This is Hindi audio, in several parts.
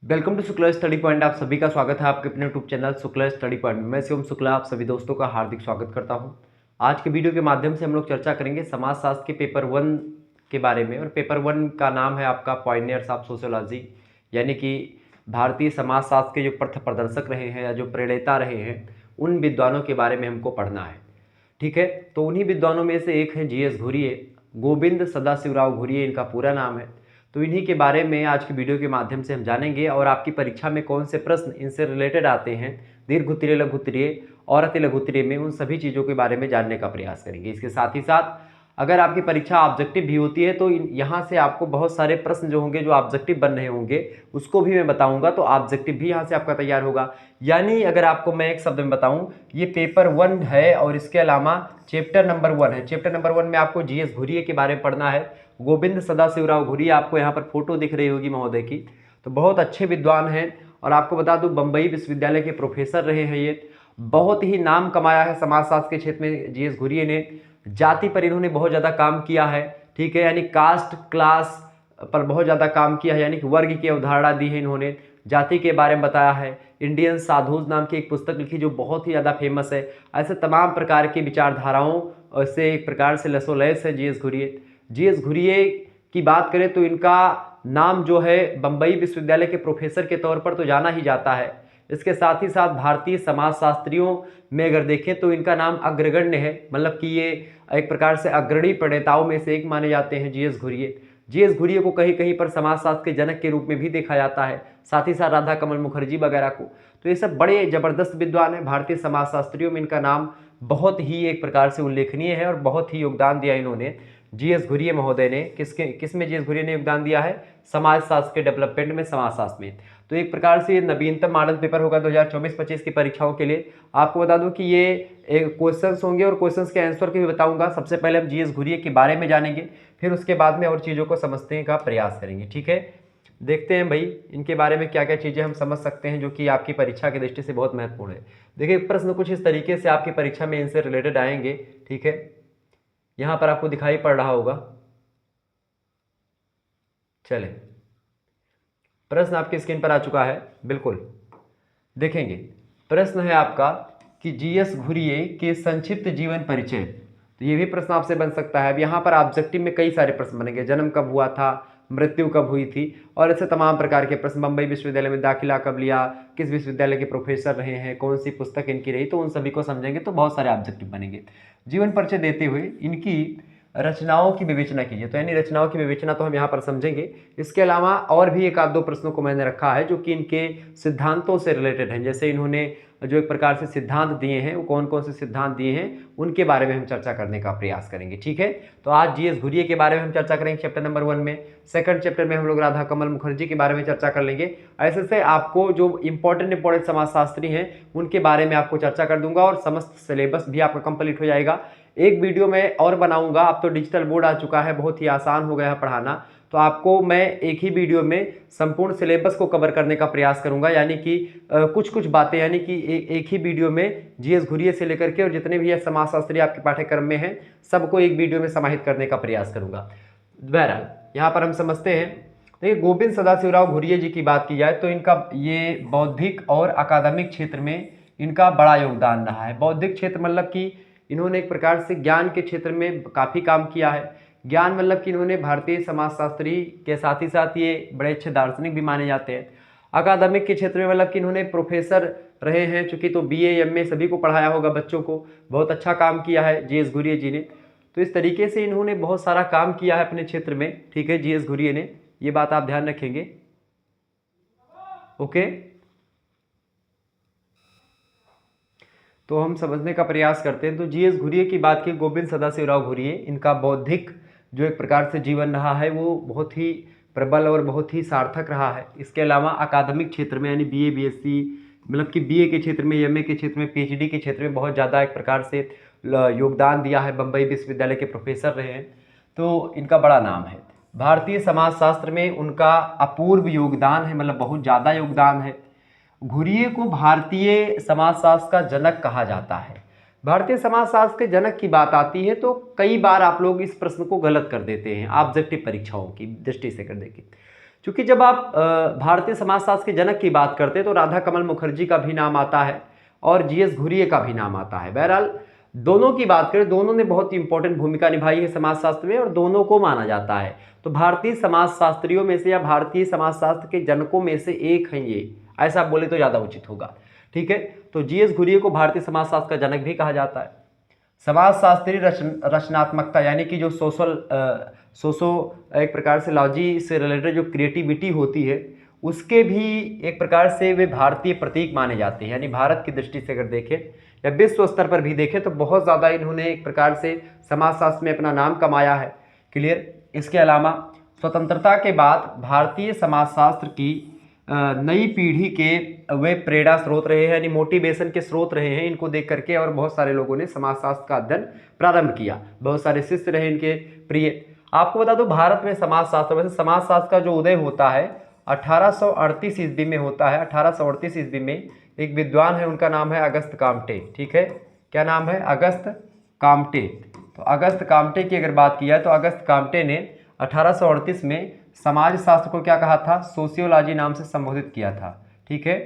Welcome to Shukla study point. आप सभी का स्वागत है आपके अपने YouTube channel Shukla study point में। मैं शिवम शुक्ला आप सभी दोस्तों का हार्दिक स्वागत करता हूं। आज के वीडियो के माध्यम से हम लोग चर्चा करेंगे समाजशास्त्र के पेपर 1 के बारे में। और पेपर 1 का नाम है आपका पॉइनियर्स ऑफ सोशियोलॉजी, यानी कि भारतीय समाजशास्त्र के जो पथ प्रदर्शक रहे हैं या जो प्रणेता रहे हैं उन विद्वानों के बारे में हमको पढ़ना है। ठीक है, तो उन्हीं विद्वानों में से एक है GS घुरिये, गोविंद सदाशिवराव घुरिये इनका पूरा नाम है। तो इन्हीं के बारे में आज की वीडियो के माध्यम से हम जानेंगे और आपकी परीक्षा में कौन से प्रश्न इनसे रिलेटेड आते हैं, दीर्घ उत्तरीय, लघु उत्तरीय और अति लघु उत्तरीय में, उन सभी चीज़ों के बारे में जानने का प्रयास करेंगे। इसके साथ ही साथ अगर आपकी परीक्षा ऑब्जेक्टिव भी होती है तो यहाँ से आपको बहुत सारे प्रश्न जो होंगे जो ऑब्जेक्टिव बन रहे होंगे उसको भी मैं बताऊंगा, तो ऑब्जेक्टिव भी यहाँ से आपका तैयार होगा। यानी अगर आपको मैं एक शब्द में बताऊं, ये पेपर 1 है और इसके अलावा चैप्टर नंबर 1 है। चैप्टर नंबर 1 में आपको GS घुरिये के बारे में पढ़ना है। गोविंद सदाशिवराव घुरिये, आपको यहाँ पर फोटो दिख रही होगी महोदय की, तो बहुत अच्छे विद्वान हैं। और आपको बता दूं बम्बई विश्वविद्यालय के प्रोफेसर रहे हैं। ये बहुत ही नाम कमाया है समाजशास्त्र के क्षेत्र में। GS घुरिये ने जाति पर इन्होंने बहुत ज़्यादा काम किया है। ठीक है, यानी कास्ट क्लास पर बहुत ज़्यादा काम किया है, यानी कि वर्ग की अवधारणा दी है इन्होंने, जाति के बारे में बताया है। इंडियन साधुज नाम की एक पुस्तक लिखी जो बहुत ही ज़्यादा फेमस है। ऐसे तमाम प्रकार की विचारधाराओं से एक प्रकार से लसोलैस है GS घुरिये। GS घुरिये की बात करें तो इनका नाम जो है बम्बई विश्वविद्यालय के प्रोफेसर के तौर पर तो जाना ही जाता है। इसके साथ ही साथ भारतीय समाजशास्त्रियों में अगर देखें तो इनका नाम अग्रगण्य है, मतलब कि ये एक प्रकार से अग्रणी प्रणेताओं में से एक माने जाते हैं GS घुरिये। GS घुरिये को कहीं कहीं पर समाजशास्त्र के जनक के रूप में भी देखा जाता है, साथ ही साथ राधा कमल मुखर्जी वगैरह को। तो ये सब बड़े जबरदस्त विद्वान हैं। भारतीय समाजशास्त्रियों में इनका नाम बहुत ही एक प्रकार से उल्लेखनीय है और बहुत ही योगदान दिया इन्होंने GS घुरिये महोदय ने। किसमें GS घुरिये ने योगदान दिया है? समाजशास्त्र के डेवलपमेंट में, समाजशास्त्र में। तो एक प्रकार से नवीनतम मॉडल पेपर होगा 2024-25 की परीक्षाओं के लिए। आपको बता दूं कि ये क्वेश्चंस होंगे और क्वेश्चंस के आंसर के भी बताऊंगा। सबसे पहले हम GS घुरिये के बारे में जानेंगे, फिर उसके बाद में और चीज़ों को समझने का प्रयास करेंगे। ठीक है, देखते हैं भाई इनके बारे में क्या क्या चीज़ें हम समझ सकते हैं जो कि आपकी परीक्षा की दृष्टि से बहुत महत्वपूर्ण है। देखिए, प्रश्न कुछ इस तरीके से आपकी परीक्षा में इनसे रिलेटेड आएंगे। ठीक है, यहाँ पर आपको दिखाई पड़ रहा होगा। चले, प्रश्न आपकी स्क्रीन पर आ चुका है, बिल्कुल देखेंगे। प्रश्न है आपका कि GS घुरिये के संक्षिप्त जीवन परिचय। तो ये भी प्रश्न आपसे बन सकता है। अब यहाँ पर ऑब्जेक्टिव में कई सारे प्रश्न बनेंगे। जन्म कब हुआ था, मृत्यु कब हुई थी, और ऐसे तमाम प्रकार के प्रश्न। बम्बई विश्वविद्यालय में दाखिला कब लिया, किस विश्वविद्यालय के प्रोफेसर रहे हैं, कौन सी पुस्तक इनकी रही, तो उन सभी को समझेंगे तो बहुत सारे ऑब्जेक्टिव बनेंगे। जीवन परिचय देते हुए इनकी रचनाओं की विवेचना कीजिए। तो यानी रचनाओं की विवेचना तो हम यहाँ पर समझेंगे। इसके अलावा और भी एक आध दो प्रश्नों को मैंने रखा है जो कि इनके सिद्धांतों से रिलेटेड हैं। जैसे इन्होंने जो एक प्रकार से सिद्धांत दिए हैं, वो कौन कौन से सिद्धांत दिए हैं उनके बारे में हम चर्चा करने का प्रयास करेंगे। ठीक है, तो आज GS घुरिये के बारे में हम चर्चा करेंगे चैप्टर नंबर 1 में। सेकंड चैप्टर में हम लोग राधा कमल मुखर्जी के बारे में चर्चा कर लेंगे। ऐसे से आपको जो इंपॉर्टेंट समाजशास्त्री हैं उनके बारे में आपको चर्चा कर दूंगा और समस्त सिलेबस भी आपका कंप्लीट हो जाएगा। एक वीडियो में और बनाऊंगा। अब तो डिजिटल बोर्ड आ चुका है, बहुत ही आसान हो गया है पढ़ाना। तो आपको मैं एक ही वीडियो में संपूर्ण सिलेबस को कवर करने का प्रयास करूंगा, यानी कि कुछ कुछ बातें, यानी कि एक ही वीडियो में GS घुरिये से लेकर के और जितने भी समाजशास्त्री आपके पाठ्यक्रम में हैं सबको एक वीडियो में समाहित करने का प्रयास करूंगा। बहरहाल यहाँ पर हम समझते हैं। देखिए, गोविंद सदाशिवराव घुरिये जी की बात की जाए तो इनका ये बौद्धिक और अकादमिक क्षेत्र में इनका बड़ा योगदान रहा है। बौद्धिक क्षेत्र मतलब कि इन्होंने एक प्रकार से ज्ञान के क्षेत्र में काफ़ी काम किया है। ज्ञान मतलब कि इन्होंने भारतीय समाजशास्त्री के साथ ही साथ ये बड़े अच्छे दार्शनिक भी माने जाते हैं। अकादमिक के क्षेत्र में मतलब कि इन्होंने प्रोफेसर रहे हैं, चूँकि तो BA MA सभी को पढ़ाया होगा बच्चों को। बहुत अच्छा काम किया है GS घुरिये जी ने। तो इस तरीके से इन्होंने बहुत सारा काम किया है अपने क्षेत्र में। ठीक है, GS घुरिये ने, ये बात आप ध्यान रखेंगे। ओके, तो हम समझने का प्रयास करते हैं। तो GS घुरिये की बात की, गोविंद सदाशिवराव घुरिये, इनका बौद्धिक जो एक प्रकार से जीवन रहा है वो बहुत ही प्रबल और बहुत ही सार्थक रहा है। इसके अलावा अकादमिक क्षेत्र में यानी BA BSc, मतलब कि BA के क्षेत्र में, MA के क्षेत्र में, PhD के क्षेत्र में बहुत ज़्यादा एक प्रकार से योगदान दिया है। बम्बई विश्वविद्यालय के प्रोफेसर रहे हैं, तो इनका बड़ा नाम है। भारतीय समाजशास्त्र में उनका अपूर्व योगदान है, मतलब बहुत ज़्यादा योगदान है। घुरिये को भारतीय समाजशास्त्र का जनक कहा जाता है। भारतीय समाजशास्त्र के जनक की बात आती है तो कई बार आप लोग इस प्रश्न को गलत कर देते हैं ऑब्जेक्टिव परीक्षाओं की दृष्टि से कर देखिए। क्योंकि जब आप भारतीय समाजशास्त्र के जनक की बात करते हैं तो राधा कमल मुखर्जी का भी नाम आता है और जीएस घुरिये का भी नाम आता है। बहरहाल दोनों की बात करें, दोनों ने बहुत ही इंपॉर्टेंट भूमिका निभाई है समाजशास्त्र में और दोनों को माना जाता है। तो भारतीय समाजशास्त्रियों में से या भारतीय समाजशास्त्र के जनकों में से एक हैं ये, ऐसा बोले तो ज़्यादा उचित होगा। ठीक है, तो जीएस घुरिये को भारतीय समाजशास्त्र का जनक भी कहा जाता है। समाजशास्त्री रचनात्मकता यानी कि जो सोशो एक प्रकार से लॉजी से रिलेटेड जो क्रिएटिविटी होती है उसके भी एक प्रकार से वे भारतीय प्रतीक माने जाते हैं। यानी भारत की दृष्टि से अगर देखें या विश्व स्तर पर भी देखें तो बहुत ज़्यादा इन्होंने एक प्रकार से समाजशास्त्र में अपना नाम कमाया है। क्लियर। इसके अलावा स्वतंत्रता के बाद भारतीय समाजशास्त्र की नई पीढ़ी के वे प्रेरणा स्रोत रहे हैं, यानी मोटिवेशन के स्रोत रहे हैं इनको देख करके, और बहुत सारे लोगों ने समाजशास्त्र का अध्ययन प्रारंभ किया, बहुत सारे शिष्य रहे इनके प्रिय। आपको बता दो भारत में समाजशास्त्र, वैसे समाजशास्त्र का जो उदय होता है 1838 ईस्वी में होता है। 1838 ईस्वी में एक विद्वान है, उनका नाम है अगस्त काम्टे। ठीक है, क्या नाम है? Auguste Comte. तो अगस्त काम्टे की अगर बात किया तो अगस्त काम्टे ने 1838 में समाज शास्त्र को क्या कहा था? सोशियोलॉजी नाम से संबोधित किया था। ठीक है,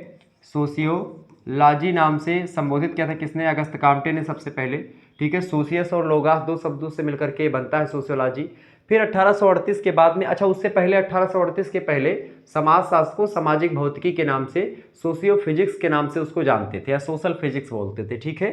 सोशियोलॉजी नाम से संबोधित किया था किसने? अगस्त काम्टे ने सबसे पहले। ठीक है, सोशियस और लोगास दो शब्दों से मिलकर के बनता है सोशियोलॉजी। फिर 1838 के बाद में, अच्छा उससे पहले 1838 के पहले समाजशास्त्र को सामाजिक भौतिकी के नाम से, सोशियो फिजिक्स के नाम से उसको जानते थे या सोशल फिजिक्स बोलते थे। ठीक है,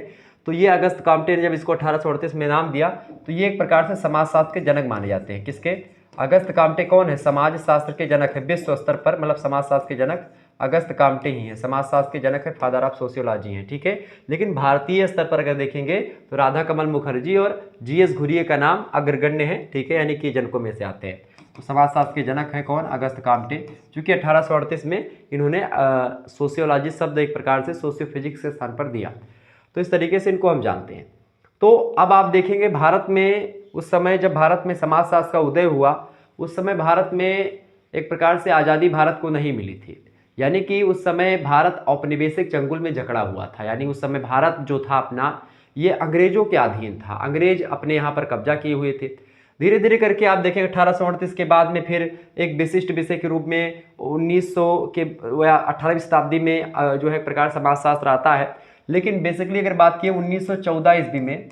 तो ये अगस्त काम्टे ने जब इसको 1838 में नाम दिया तो ये एक प्रकार से समाजशास्त्र के जनक माने जाते हैं। किसके? अगस्त काम्टे कौन है? समाजशास्त्र के जनक है विश्व स्तर पर, मतलब समाजशास्त्र के जनक अगस्त काम्टे ही हैं। समाजशास्त्र के जनक है, फादर ऑफ सोशियोलॉजी हैं। ठीक है, लेकिन भारतीय स्तर पर अगर देखेंगे तो राधा कमल मुखर्जी और जीएस घुरिये का नाम अग्रगण्य है। ठीक है, यानी कि जनकों में से आते हैं। तो समाजशास्त्र के जनक हैं कौन? Auguste Comte. चूंकि 1838 में इन्होंने सोशियोलॉजी शब्द एक प्रकार से सोशियो फिजिक्स के स्थान पर दिया, तो इस तरीके से इनको हम जानते हैं। तो अब आप देखेंगे भारत में उस समय जब भारत में समाजशास्त्र का उदय हुआ उस समय भारत में एक प्रकार से आज़ादी भारत को नहीं मिली थी। यानी कि उस समय भारत औपनिवेशिक चंगुल में जकड़ा हुआ था। यानी उस समय भारत जो था अपना, ये अंग्रेजों के अधीन था। अंग्रेज अपने यहाँ पर कब्जा किए हुए थे। धीरे धीरे करके आप देखें 1838 के बाद में फिर एक विशिष्ट विषय के रूप में 1900 के 18वीं शताब्दी में जो है प्रकार समाजशास्त्र आता है। लेकिन बेसिकली अगर बात की 1914 ईस्वी में,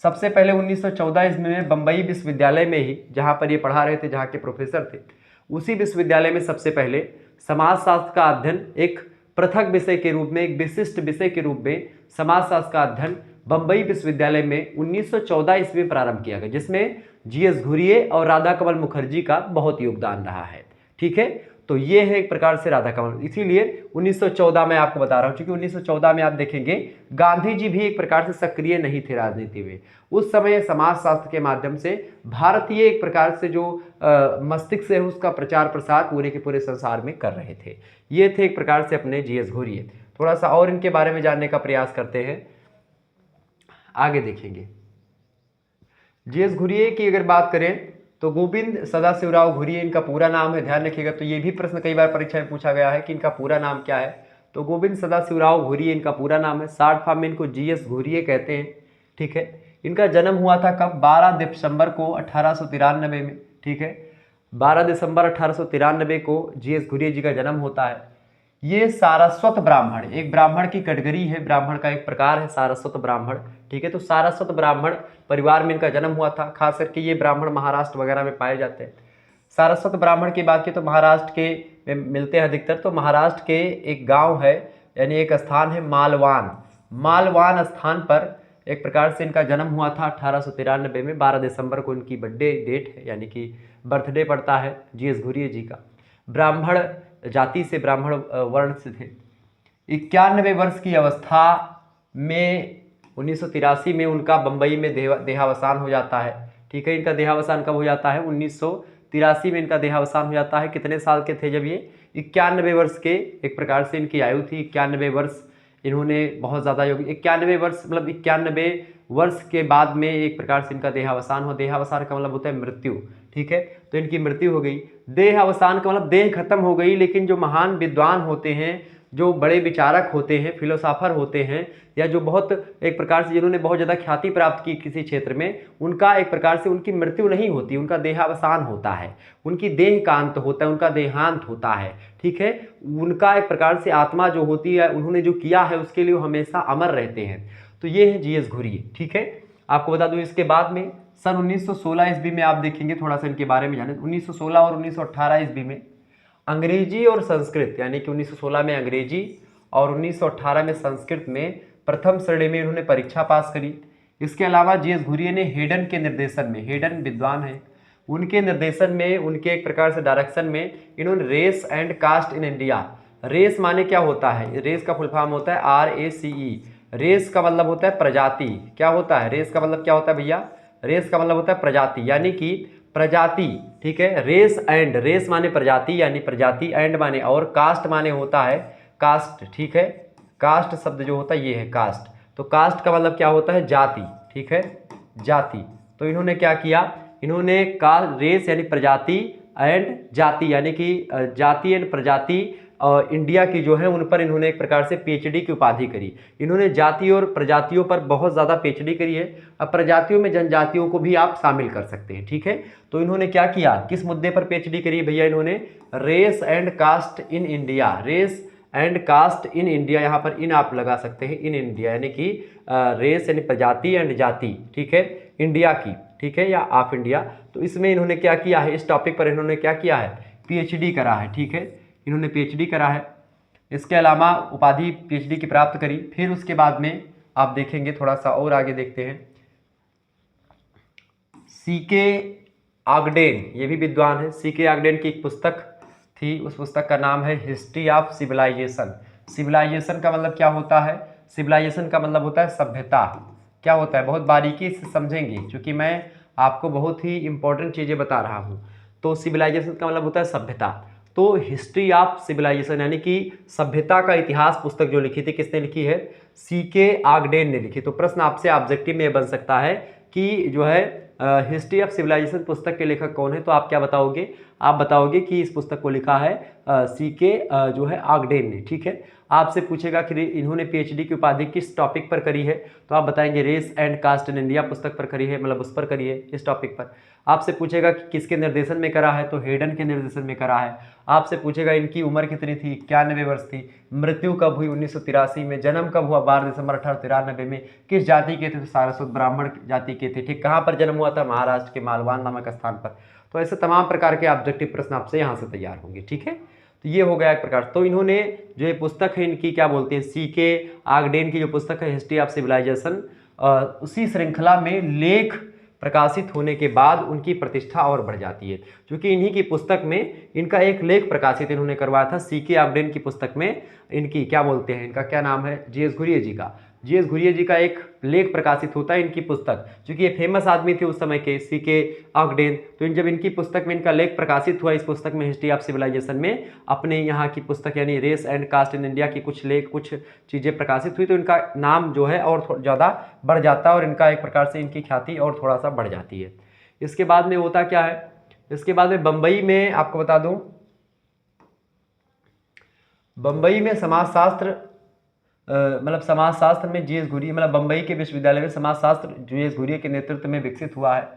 सबसे पहले 1914 ईस्वी में बम्बई विश्वविद्यालय में ही, जहाँ पर ये पढ़ा रहे थे, जहाँ के प्रोफेसर थे, उसी विश्वविद्यालय में सबसे पहले समाजशास्त्र का अध्ययन एक पृथक विषय के रूप में, एक विशिष्ट विषय के रूप में समाजशास्त्र का अध्ययन बम्बई विश्वविद्यालय में 1914 ईस्वी में प्रारंभ किया गया, जिसमें जीएस घुरिये और राधा कमल मुखर्जी का बहुत योगदान रहा है। ठीक है, तो ये है एक प्रकार से राधा कमल। इसीलिए 1914 में आपको बता रहा हूँ, क्योंकि 1914 में आप देखेंगे गांधी जी भी एक प्रकार से सक्रिय नहीं थे राजनीति में। उस समय समाजशास्त्र के माध्यम से भारतीय एक प्रकार से जो मस्तिष्क है उसका प्रचार प्रसार पूरे के पूरे संसार में कर रहे थे। ये थे एक प्रकार से अपने जीएस घुरिये। थोड़ा सा और इनके बारे में जानने का प्रयास करते हैं, आगे देखेंगे। जीएस घुरिये की अगर बात करें तो गोविंद सदाशिवराव घुरिये इनका पूरा नाम है। ध्यान रखिएगा, तो ये भी प्रश्न कई बार परीक्षा में पूछा गया है कि इनका पूरा नाम क्या है। तो गोविंद सदाशिवराव घुरिये इनका पूरा नाम है। शॉर्ट फॉर्म में इनको जीएस घुरिये कहते हैं। ठीक है, इनका जन्म हुआ था कब? 12 दिसंबर को 1893 में। ठीक है, 12 दिसंबर 1893 को जीएस घुरिये जी का जन्म होता है। ये सारस्वत ब्राह्मण, एक ब्राह्मण की कैटेगरी है, ब्राह्मण का एक प्रकार है सारस्वत ब्राह्मण। ठीक है, तो सारस्वत ब्राह्मण परिवार में इनका जन्म हुआ था। खास करके ये ब्राह्मण महाराष्ट्र वगैरह में पाए जाते हैं। सारस्वत ब्राह्मण की बात की तो महाराष्ट्र के में मिलते हैं अधिकतर। तो महाराष्ट्र के एक गांव है, यानी एक स्थान है मालवान। मालवान स्थान पर एक प्रकार से इनका जन्म हुआ था 1893 में। 12 दिसंबर को इनकी बर्थडे डेट है, यानी कि बर्थडे पड़ता है जीएस घुरिये जी का। ब्राह्मण जाति से, ब्राह्मण वर्ण से थे। 91 वर्ष की अवस्था में 1983 में उनका बम्बई में देहावसान हो जाता है। ठीक है, इनका देहावसान कब हो जाता है? 1983 में इनका देहावसान हो जाता है। कितने साल के थे जब ये? 91 वर्ष के एक प्रकार से इनकी आयु थी। 91 वर्ष इन्होंने बहुत ज़्यादा योग, 91 वर्ष मतलब 91 वर्ष के बाद में एक प्रकार से इनका देहावसान हो। देहावसान का मतलब होता है मृत्यु। ठीक है, तो इनकी मृत्यु हो गई। देहावसान का मतलब देह खत्म हो गई, लेकिन जो महान विद्वान होते हैं, जो बड़े विचारक होते हैं, फिलोसोफर होते हैं, या जो बहुत एक प्रकार से जिन्होंने बहुत ज़्यादा ख्याति प्राप्त की किसी क्षेत्र में, उनका एक प्रकार से उनकी मृत्यु नहीं होती, उनका देहावसान होता है, उनकी देह का अंत होता है, उनका देहांत होता है, ठीक है। उनका एक प्रकार से आत्मा जो होती है, उन्होंने जो किया है उसके लिए वो हमेशा अमर रहते हैं। तो ये है जीएस घुरिये, ठीक है। आपको बता दूं इसके बाद में सन 1916 ईस्वी में आप देखेंगे, थोड़ा सा इनके बारे में जाने। 1916 और 1918 ईस्वी में अंग्रेजी और संस्कृत, यानी कि 1916 में अंग्रेजी और 1918 में संस्कृत में प्रथम श्रेणी में इन्होंने परीक्षा पास करी। इसके अलावा जीएस घुरिये ने हेडन के निर्देशन में, हेडन विद्वान है, उनके निर्देशन में, उनके एक प्रकार से डायरेक्शन में इन्होंने race and caste in India, रेस माने क्या होता है, रेस का फुल फॉर्म होता है RACE, रेस का मतलब होता है प्रजाति। क्या होता है रेस का मतलब, क्या होता है भैया, रेस का मतलब होता है प्रजाति, यानी कि प्रजाति, ठीक है। रेस एंड, रेस माने प्रजाति यानी प्रजाति, एंड माने और, कास्ट माने होता है कास्ट, ठीक है। कास्ट शब्द जो होता है ये है कास्ट, तो कास्ट का मतलब क्या होता है जाति, ठीक है, जाति। तो इन्होंने क्या किया, इन्होंने रेस यानी प्रजाति एंड जाति, यानी कि जाति एंड प्रजाति इंडिया की जो है उन पर इन्होंने एक प्रकार से PhD की उपाधि करी। इन्होंने जाति और प्रजातियों पर बहुत ज़्यादा PhD करी है। अब प्रजातियों में जनजातियों को भी आप शामिल कर सकते हैं, ठीक है। तो इन्होंने क्या किया, किस मुद्दे पर PhD करी भैया, इन्होंने race and caste in India, race and caste in India, यहाँ पर इन आप लगा सकते हैं, इन इंडिया, यानी कि रेस यानी प्रजाति एंड जाति, ठीक है, इंडिया की, ठीक है, या ऑफ इंडिया। तो इसमें इन्होंने क्या किया है, इस टॉपिक पर इन्होंने क्या किया है, PhD करा है, ठीक है, इन्होंने PhD करा है। इसके अलावा उपाधि PhD की प्राप्त करी। फिर उसके बाद में आप देखेंगे, थोड़ा सा और आगे देखते हैं, CK आगडेन, ये भी विद्वान है। CK आगडेन की एक पुस्तक थी, उस पुस्तक का नाम है हिस्ट्री ऑफ सिविलाइजेशन। सिविलाइजेशन का मतलब क्या होता है, सिविलाइजेशन का मतलब होता है सभ्यता। क्या होता है, बहुत बारीकी से समझेंगे क्योंकि मैं आपको बहुत ही इंपॉर्टेंट चीज़ें बता रहा हूँ। तो सिविलाइजेशन का मतलब होता है सभ्यता। तो हिस्ट्री ऑफ सिविलाइजेशन यानी कि सभ्यता का इतिहास पुस्तक जो लिखी थी, किसने लिखी है, CK आगडेन ने लिखी। तो प्रश्न आपसे ऑब्जेक्टिव में बन सकता है कि जो है हिस्ट्री ऑफ सिविलाइजेशन पुस्तक के लेखक कौन है, तो आप क्या बताओगे, आप बताओगे कि इस पुस्तक को लिखा है CK जो है आगडेन ने, ठीक है। आपसे पूछेगा कि इन्होंने PhD की उपाधि किस टॉपिक पर करी है, तो आप बताएंगे race and caste in India पुस्तक पर करी है, मतलब उस पर करी है, इस टॉपिक पर। आपसे पूछेगा कि किसके निर्देशन में करा है, तो हेडन के निर्देशन में करा है। आपसे पूछेगा इनकी उम्र कितनी थी, 91 वर्ष थी। मृत्यु कब हुई, 1983 में। जन्म कब हुआ, 12 दिसंबर 1893 में। किस जाति के थे, तो सारस्वत ब्राह्मण जाति के थे, ठीक। कहाँ पर जन्म हुआ था, महाराष्ट्र के मालवान नामक स्थान पर। तो ऐसे तमाम प्रकार के ऑब्जेक्टिव प्रश्न आपसे यहाँ से तैयार होंगे, ठीक है। तो ये हो गया एक प्रकार। तो इन्होंने जो ये पुस्तक है इनकी, क्या बोलते हैं, CK आगडेन की जो पुस्तक है हिस्ट्री ऑफ सिविलाइजेशन, उसी श्रृंखला में लेख प्रकाशित होने के बाद उनकी प्रतिष्ठा और बढ़ जाती है, क्योंकि इन्हीं की पुस्तक में इनका एक लेख प्रकाशित इन्होंने करवाया था। CK आगडेन की पुस्तक में इनकी, क्या बोलते हैं, इनका क्या नाम है, GS घुरिये जी का, GS घुरिये जी का एक लेख प्रकाशित होता है इनकी पुस्तक, क्योंकि ये फेमस आदमी थे उस समय के, CK आगडेन। तो जब इनकी पुस्तक में इनका लेख प्रकाशित हुआ, इस पुस्तक में हिस्ट्री ऑफ सिविलाइजेशन में, अपने यहाँ की पुस्तक यानी race and caste in India की कुछ लेख, कुछ चीज़ें प्रकाशित हुई, तो इनका नाम जो है और ज़्यादा बढ़ जाता है और इनका एक प्रकार से इनकी ख्याति और थोड़ा सा बढ़ जाती है। इसके बाद में होता क्या है, इसके बाद में बम्बई में, आपको बता दूँ, बम्बई में समाजशास्त्र मतलब समाजशास्त्र में GS घुरिये, मतलब बम्बई के विश्वविद्यालय में समाजशास्त्र GS घुरिये के नेतृत्व में विकसित हुआ है।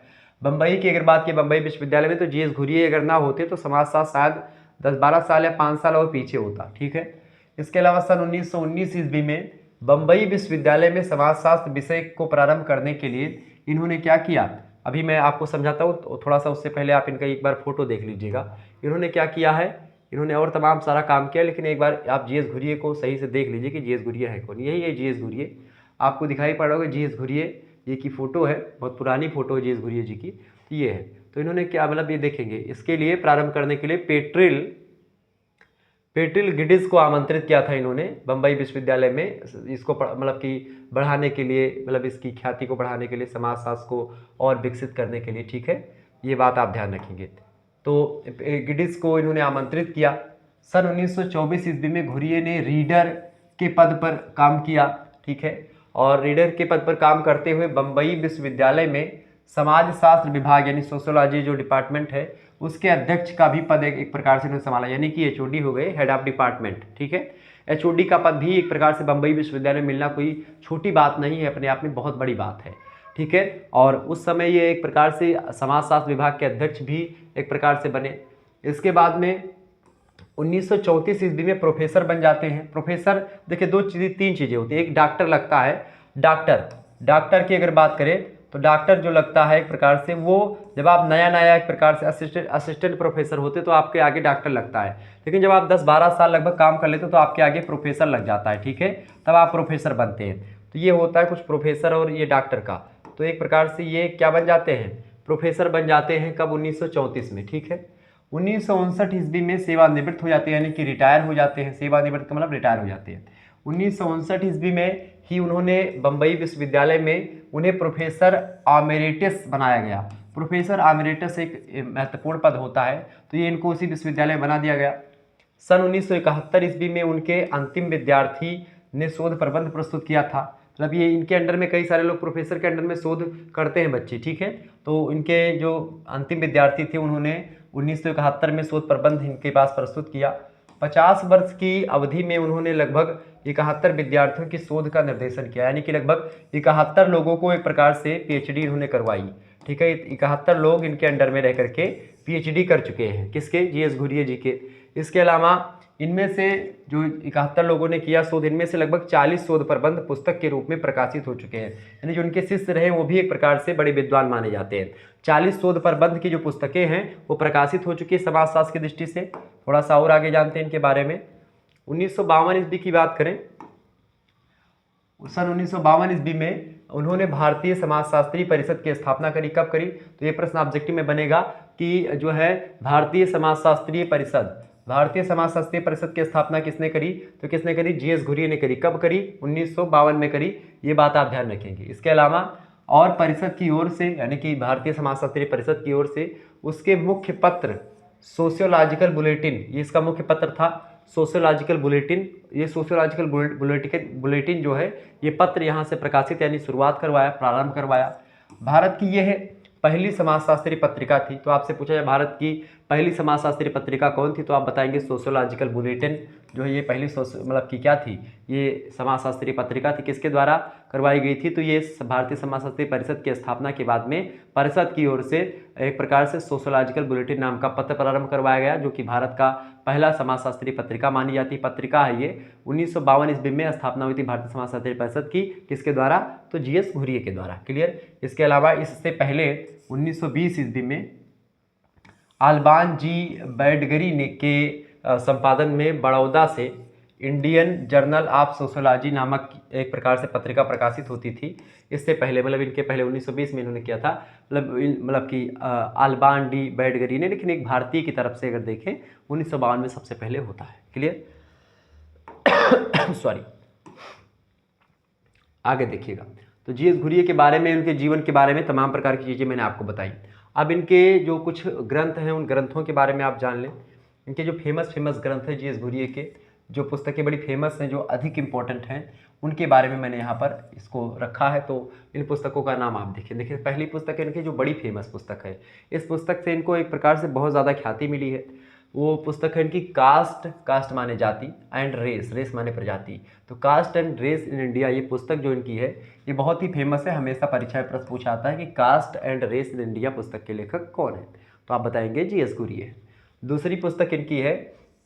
बम्बई की अगर बात की, बम्बई विश्वविद्यालय में, तो GS घुरिये अगर ना होते तो समाजशास्त्र शायद 10-12 साल या 5 साल और पीछे होता, ठीक है। इसके अलावा सन 1919 ईस्वी में बम्बई विश्वविद्यालय में समाजशास्त्र विषय को प्रारंभ करने के लिए इन्होंने क्या किया, अभी मैं आपको समझाता हूँ, तो थोड़ा सा उससे पहले आप इनका एक बार फोटो देख लीजिएगा। इन्होंने क्या किया है, इन्होंने और तमाम सारा काम किया, लेकिन एक बार आप GS घुरिये को सही से देख लीजिए कि GS घुरिये है कौन। यही है GS घुरिये, आपको दिखाई पड़ रहा होगा GS घुरिये, ये की फ़ोटो है, बहुत पुरानी फ़ोटो है GS घुरिये जी की, ये है। तो इन्होंने क्या, मतलब ये देखेंगे, इसके लिए प्रारंभ करने के लिए पेट्रिल गिडिस को आमंत्रित किया था इन्होंने बम्बई विश्वविद्यालय में, इसको मतलब कि बढ़ाने के लिए, मतलब इसकी ख्याति को बढ़ाने के लिए, समाजशास्त्र को और विकसित करने के लिए, ठीक है। ये बात आप ध्यान रखेंगे। तो गिडिस को इन्होंने आमंत्रित किया। सन 1924 ईस्वी में घुरिये ने रीडर के पद पर काम किया, ठीक है। और रीडर के पद पर काम करते हुए बम्बई विश्वविद्यालय में समाजशास्त्र विभाग यानी सोशियोलॉजी जो डिपार्टमेंट है उसके अध्यक्ष का भी पद एक प्रकार से इन्होंने संभाला, यानी कि HOD हो गए, हेड ऑफ डिपार्टमेंट, ठीक है। HOD का पद भी एक प्रकार से बम्बई विश्वविद्यालय में मिलना कोई छोटी बात नहीं है, अपने आप में बहुत बड़ी बात है। ठीक है, और उस समय ये एक प्रकार से समाजशास्त्र विभाग के अध्यक्ष भी एक प्रकार से बने। इसके बाद में 1934 ईस्वी में प्रोफेसर बन जाते हैं। प्रोफेसर देखिए तीन चीज़ें होती हैं, एक डॉक्टर लगता है। डॉक्टर की अगर बात करें तो डॉक्टर जो लगता है एक प्रकार से, वो जब आप नया एक प्रकार से असिस्टेंट प्रोफेसर होते तो आपके आगे डॉक्टर लगता है, लेकिन जब आप 10-12 साल लगभग काम कर लेते तो आपके आगे प्रोफेसर लग जाता है। ठीक है, तब आप प्रोफेसर बनते हैं। तो ये होता है कुछ प्रोफेसर और ये डॉक्टर का। तो एक प्रकार से ये क्या बन जाते हैं, प्रोफेसर बन जाते हैं। कब, 1934 में। ठीक है, 1959 ईस्वी में सेवानिवृत्त हो जाते हैं, यानी कि रिटायर हो जाते हैं। सेवानिवृत्त का मतलब रिटायर हो जाते हैं। 1959 ईस्वी में ही उन्होंने बम्बई विश्वविद्यालय में उन्हें प्रोफेसर आमेरिटस बनाया गया। प्रोफेसर आमेरिटस एक महत्वपूर्ण पद होता है, तो ये इनको उसी विश्वविद्यालय में बना दिया गया। सन 1971 ईस्वी में उनके अंतिम विद्यार्थी ने शोध प्रबंध प्रस्तुत किया था। मतलब ये इनके अंडर में कई सारे लोग प्रोफेसर के अंडर में शोध करते हैं बच्चे। ठीक है, तो इनके जो अंतिम विद्यार्थी थे उन्होंने 1971 में शोध प्रबंध इनके पास प्रस्तुत किया। 50 वर्ष की अवधि में उन्होंने लगभग 71 विद्यार्थियों की शोध का निर्देशन किया, यानी कि लगभग 71 लोगों को एक प्रकार से PhD इन्होंने करवाई। ठीक है, 71 लोग इनके अंडर में रह करके PhD कर चुके हैं। किसके, GS घुरिये जी के। इसके अलावा इनमें से जो 71 लोगों ने किया शोध, इनमें से लगभग 40 शोध प्रबंध पुस्तक के रूप में प्रकाशित हो चुके हैं, यानी जो उनके शिष्य रहे वो भी एक प्रकार से बड़े विद्वान माने जाते हैं। 40 शोध प्रबंध की जो पुस्तकें हैं वो प्रकाशित हो चुकी है समाजशास्त्र की दृष्टि से। थोड़ा सा और आगे जानते हैं इनके बारे में। 1952 ईस्वी की बात करें, सन 1952 ईस्वी में उन्होंने भारतीय समाजशास्त्री परिषद की स्थापना करी। कब करी, तो ये प्रश्न ऑब्जेक्टिव में बनेगा कि जो है भारतीय समाजशास्त्री परिषद की स्थापना किसने करी, तो किसने करी, GS घुरिये ने करी। कब करी, 1952 में करी। ये बात आप ध्यान रखेंगे। इसके अलावा और परिषद की ओर से, यानी कि भारतीय समाजशास्त्री परिषद की ओर से उसके मुख्य पत्र सोशियोलॉजिकल बुलेटिन, ये इसका मुख्य पत्र था सोशियोलॉजिकल बुलेटिन। ये सोशियोलॉजिकल बुलेटिन जो है ये पत्र यहाँ से प्रकाशित, यानी शुरुआत करवाया, प्रारंभ करवाया। भारत की यह पहली समाजशास्त्री पत्रिका थी। तो आपसे पूछा जाए भारत की पहली समाजशास्त्री पत्रिका कौन थी, तो आप बताएंगे सोशियोलॉजिकल बुलेटिन जो है ये पहली मतलब की क्या थी, ये समाजशास्त्री पत्रिका थी। किसके द्वारा करवाई गई थी, तो ये भारतीय समाजशास्त्री परिषद की स्थापना के बाद में परिषद की ओर से एक प्रकार से सोशियोलॉजिकल बुलेटिन नाम का पत्र प्रारंभ करवाया गया, जो कि भारत का पहला समाजशास्त्री पत्रिका मानी जाती पत्रिका है। ये 1952 ईस्वी में स्थापना हुई थी भारतीय समाजशास्त्री परिषद की। किसके द्वारा, तो GS घुरिये के द्वारा। क्लियर। इसके अलावा इससे पहले 1920 ईस्वी में आल्बान जी बैडगरी ने के संपादन में बड़ौदा से इंडियन जर्नल ऑफ सोशियोलॉजी नामक एक प्रकार से पत्रिका प्रकाशित होती थी। इससे पहले मतलब इनके पहले 1920 में इन्होंने किया था, मतलब कि आल्बान डी बैडगरी ने, लेकिन एक भारतीय की तरफ से अगर देखें 1952 में सबसे पहले होता है। क्लियर। सॉरी, आगे देखिएगा। तो GS घुरिये के बारे में, उनके जीवन के बारे में तमाम प्रकार की चीज़ें मैंने आपको बताई। अब इनके जो कुछ ग्रंथ हैं उन ग्रंथों के बारे में आप जान लें। इनके जो फेमस ग्रंथ हैं GS घुरिये के, जो पुस्तकें बड़ी फेमस हैं, जो अधिक इम्पोर्टेंट हैं, उनके बारे में मैंने यहाँ पर इसको रखा है। तो इन पुस्तकों का नाम आप देखिए। पहली पुस्तक है इनकी जो बड़ी फेमस पुस्तक है, इस पुस्तक से इनको एक प्रकार से बहुत ज़्यादा ख्याति मिली है। वो पुस्तक है इनकी कास्ट माने जाति एंड रेस माने प्रजाति। तो caste and race in India, ये पुस्तक जो इनकी है ये बहुत ही फेमस है। हमेशा परीक्षा में प्रश्न पूछा आता है कि caste and race in India पुस्तक के लेखक कौन है, तो आप बताएंगे GS घुरिये। दूसरी पुस्तक इनकी है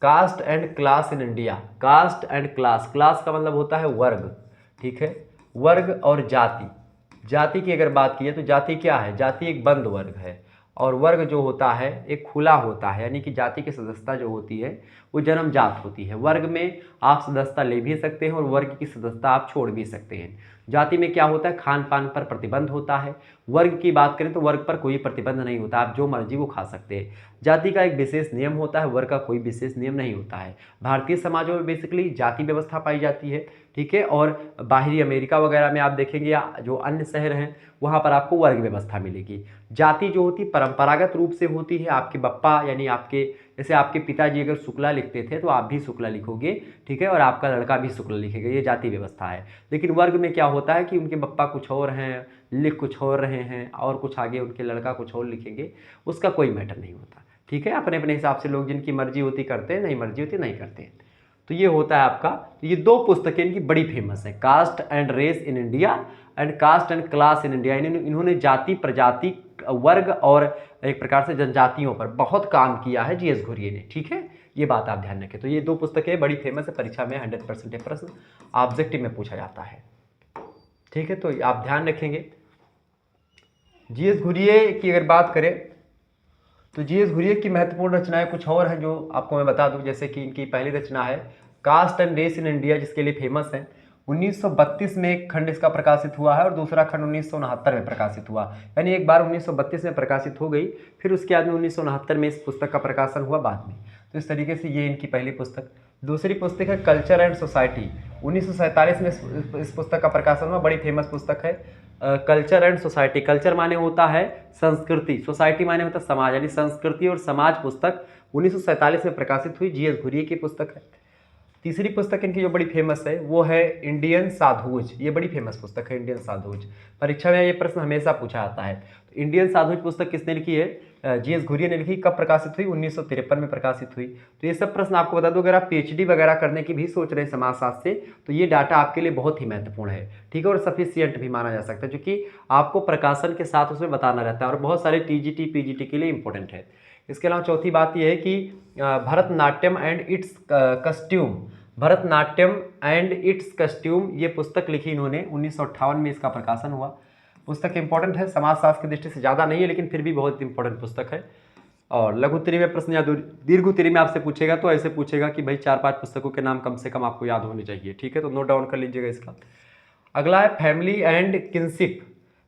caste and class in India. Caste and class का मतलब होता है वर्ग। ठीक है, वर्ग और जाति की अगर बात की है तो जाति क्या है, जाति एक बंद वर्ग है और वर्ग जो होता है एक खुला होता है, यानी कि जाति की सदस्यता जो होती है वो जन्मजात होती है। वर्ग में आप सदस्यता ले भी सकते हैं और वर्ग की सदस्यता आप छोड़ भी सकते हैं। जाति में क्या होता है, खान पान पर प्रतिबंध होता है। वर्ग की बात करें तो वर्ग पर कोई प्रतिबंध नहीं होता, आप जो मर्जी वो खा सकते हैं। जाति का एक विशेष नियम होता है, वर्ग का कोई विशेष नियम नहीं होता है। भारतीय समाजों में बेसिकली जाति व्यवस्था पाई जाती है। ठीक है, और बाहरी अमेरिका वगैरह में आप देखेंगे या जो अन्य शहर हैं वहाँ पर आपको वर्ग व्यवस्था मिलेगी। जाति जो होती परंपरागत रूप से होती है। आपके बप्पा यानी आपके, जैसे आपके पिताजी अगर शुक्ला लिखते थे तो आप भी शुक्ला लिखोगे। ठीक है, और आपका लड़का भी शुक्ला लिखेगा, ये जाति व्यवस्था है। लेकिन वर्ग में क्या होता है कि उनके बप्पा कुछ और हैं, लिख कुछ और रहे हैं, और कुछ आगे उनके लड़का कुछ और लिखेंगे, उसका कोई मैटर नहीं होता। ठीक है, अपने अपने हिसाब से लोग जिनकी मर्जी होती करते हैं, नहीं मर्जी होती नहीं करते हैं। तो ये होता है आपका, तो ये दो पुस्तकें इनकी बड़ी फेमस है, caste and race in India and caste and class in India. इन्होंने जाति, प्रजाति, वर्ग और एक प्रकार से जनजातियों पर बहुत काम किया है जीएस घुरिये ने। ठीक है, ये बात आप ध्यान रखें। तो ये दो पुस्तकें बड़ी फेमस है, परीक्षा में 100% प्रश्न ऑब्जेक्टिव में पूछा जाता है। ठीक है, तो आप ध्यान रखेंगे। जीएस घुरिये की अगर बात करें तो जीएस घुरिये की महत्वपूर्ण रचनाएं कुछ और हैं जो आपको मैं बता दूं, जैसे कि इनकी पहली रचना है caste and race in India, जिसके लिए फेमस है। 1932 में एक खंड इसका प्रकाशित हुआ है और दूसरा खंड 1969 में प्रकाशित हुआ, यानी एक बार 1932 में प्रकाशित हो गई, फिर उसके बाद में 1969 में इस पुस्तक का प्रकाशन हुआ बाद में। तो इस तरीके से ये इनकी पहली पुस्तक। दूसरी पुस्तक है कल्चर एंड सोसाइटी, 1947 में इस पुस्तक का प्रकाशन हुआ, बड़ी फेमस पुस्तक है। कल्चर एंड सोसाइटी, कल्चर माने होता है संस्कृति, सोसाइटी माने होता है समाज, यानी संस्कृति और समाज पुस्तक 1947 में प्रकाशित हुई, जीएस घुरिये की पुस्तक है। तीसरी पुस्तक इनकी जो बड़ी फेमस है वो है इंडियन साधुज, ये बड़ी फेमस पुस्तक है इंडियन साधुज। परीक्षा में ये प्रश्न हमेशा पूछा जाता है। तो इंडियन साधुज पुस्तक किसने लिखी है? जीएस घुरिये ने लिखी। कब प्रकाशित हुई? 1953 में प्रकाशित हुई। तो ये सब प्रश्न आपको बता दो, अगर आप पीएचडी वगैरह करने की भी सोच रहे हैं समाजशास्त्र से, तो ये डाटा आपके लिए बहुत ही महत्वपूर्ण है। ठीक है, और सफिशियंट भी माना जा सकता है, क्योंकि आपको प्रकाशन के साथ उसमें बताना रहता है और बहुत सारे टीजीटी पीजीटी के लिए इंपॉर्टेंट है। इसके अलावा चौथी बात यह है कि Bharatanatyam and it's costume, Bharatanatyam and it's costume, ये पुस्तक लिखी इन्होंने 1958 में, इसका प्रकाशन हुआ। पुस्तक इंपॉर्टेंट है, समाजशास्त्र की दृष्टि से ज़्यादा नहीं है, लेकिन फिर भी बहुत इंपॉर्टेंट पुस्तक है। और लघु उत्तरी में प्रश्न या दीर्घ उत्तरी में आपसे पूछेगा तो ऐसे पूछेगा कि भाई 4-5 पुस्तकों के नाम कम से कम आपको याद होने चाहिए। ठीक है, तो नोट डाउन कर लीजिएगा इसका। अगला है family and kinship,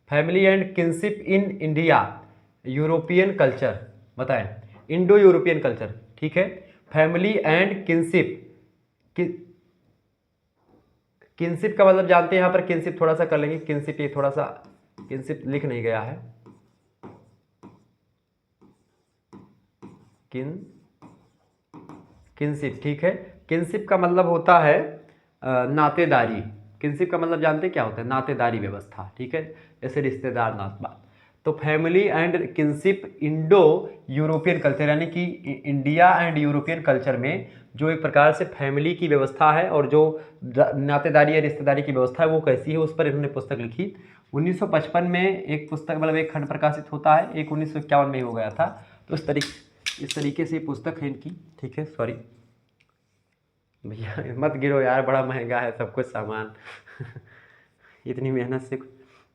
family and kinship in India European culture, बताएं इंडो यूरोपियन कल्चर। ठीक है, फैमिली एंड किनशिप, किनशिप का मतलब जानते हैं, यहाँ पर किनशिप थोड़ा सा कर लेंगे, किनशिप ये थोड़ा सा किनशिप लिख नहीं गया है, किनशिप। ठीक है, किनशिप का मतलब होता है नातेदारी। किनशिप का मतलब जानते हैं क्या होता है? नातेदारी व्यवस्था। ठीक है, जैसे रिश्तेदार नात। तो family and kinship Indo European culture, यानी कि इंडिया एंड यूरोपियन कल्चर में जो एक प्रकार से फैमिली की व्यवस्था है और जो नातेदारी या रिश्तेदारी की व्यवस्था है वो कैसी है, उस पर इन्होंने पुस्तक लिखी। 1955 में एक पुस्तक मतलब एक खंड प्रकाशित होता है, एक 1951 में ही हो गया था। तो इस तरीके से पुस्तक है इनकी। ठीक है, सॉरी भैया मत गिरो यार, बड़ा महंगा है सब कुछ सामान इतनी मेहनत से।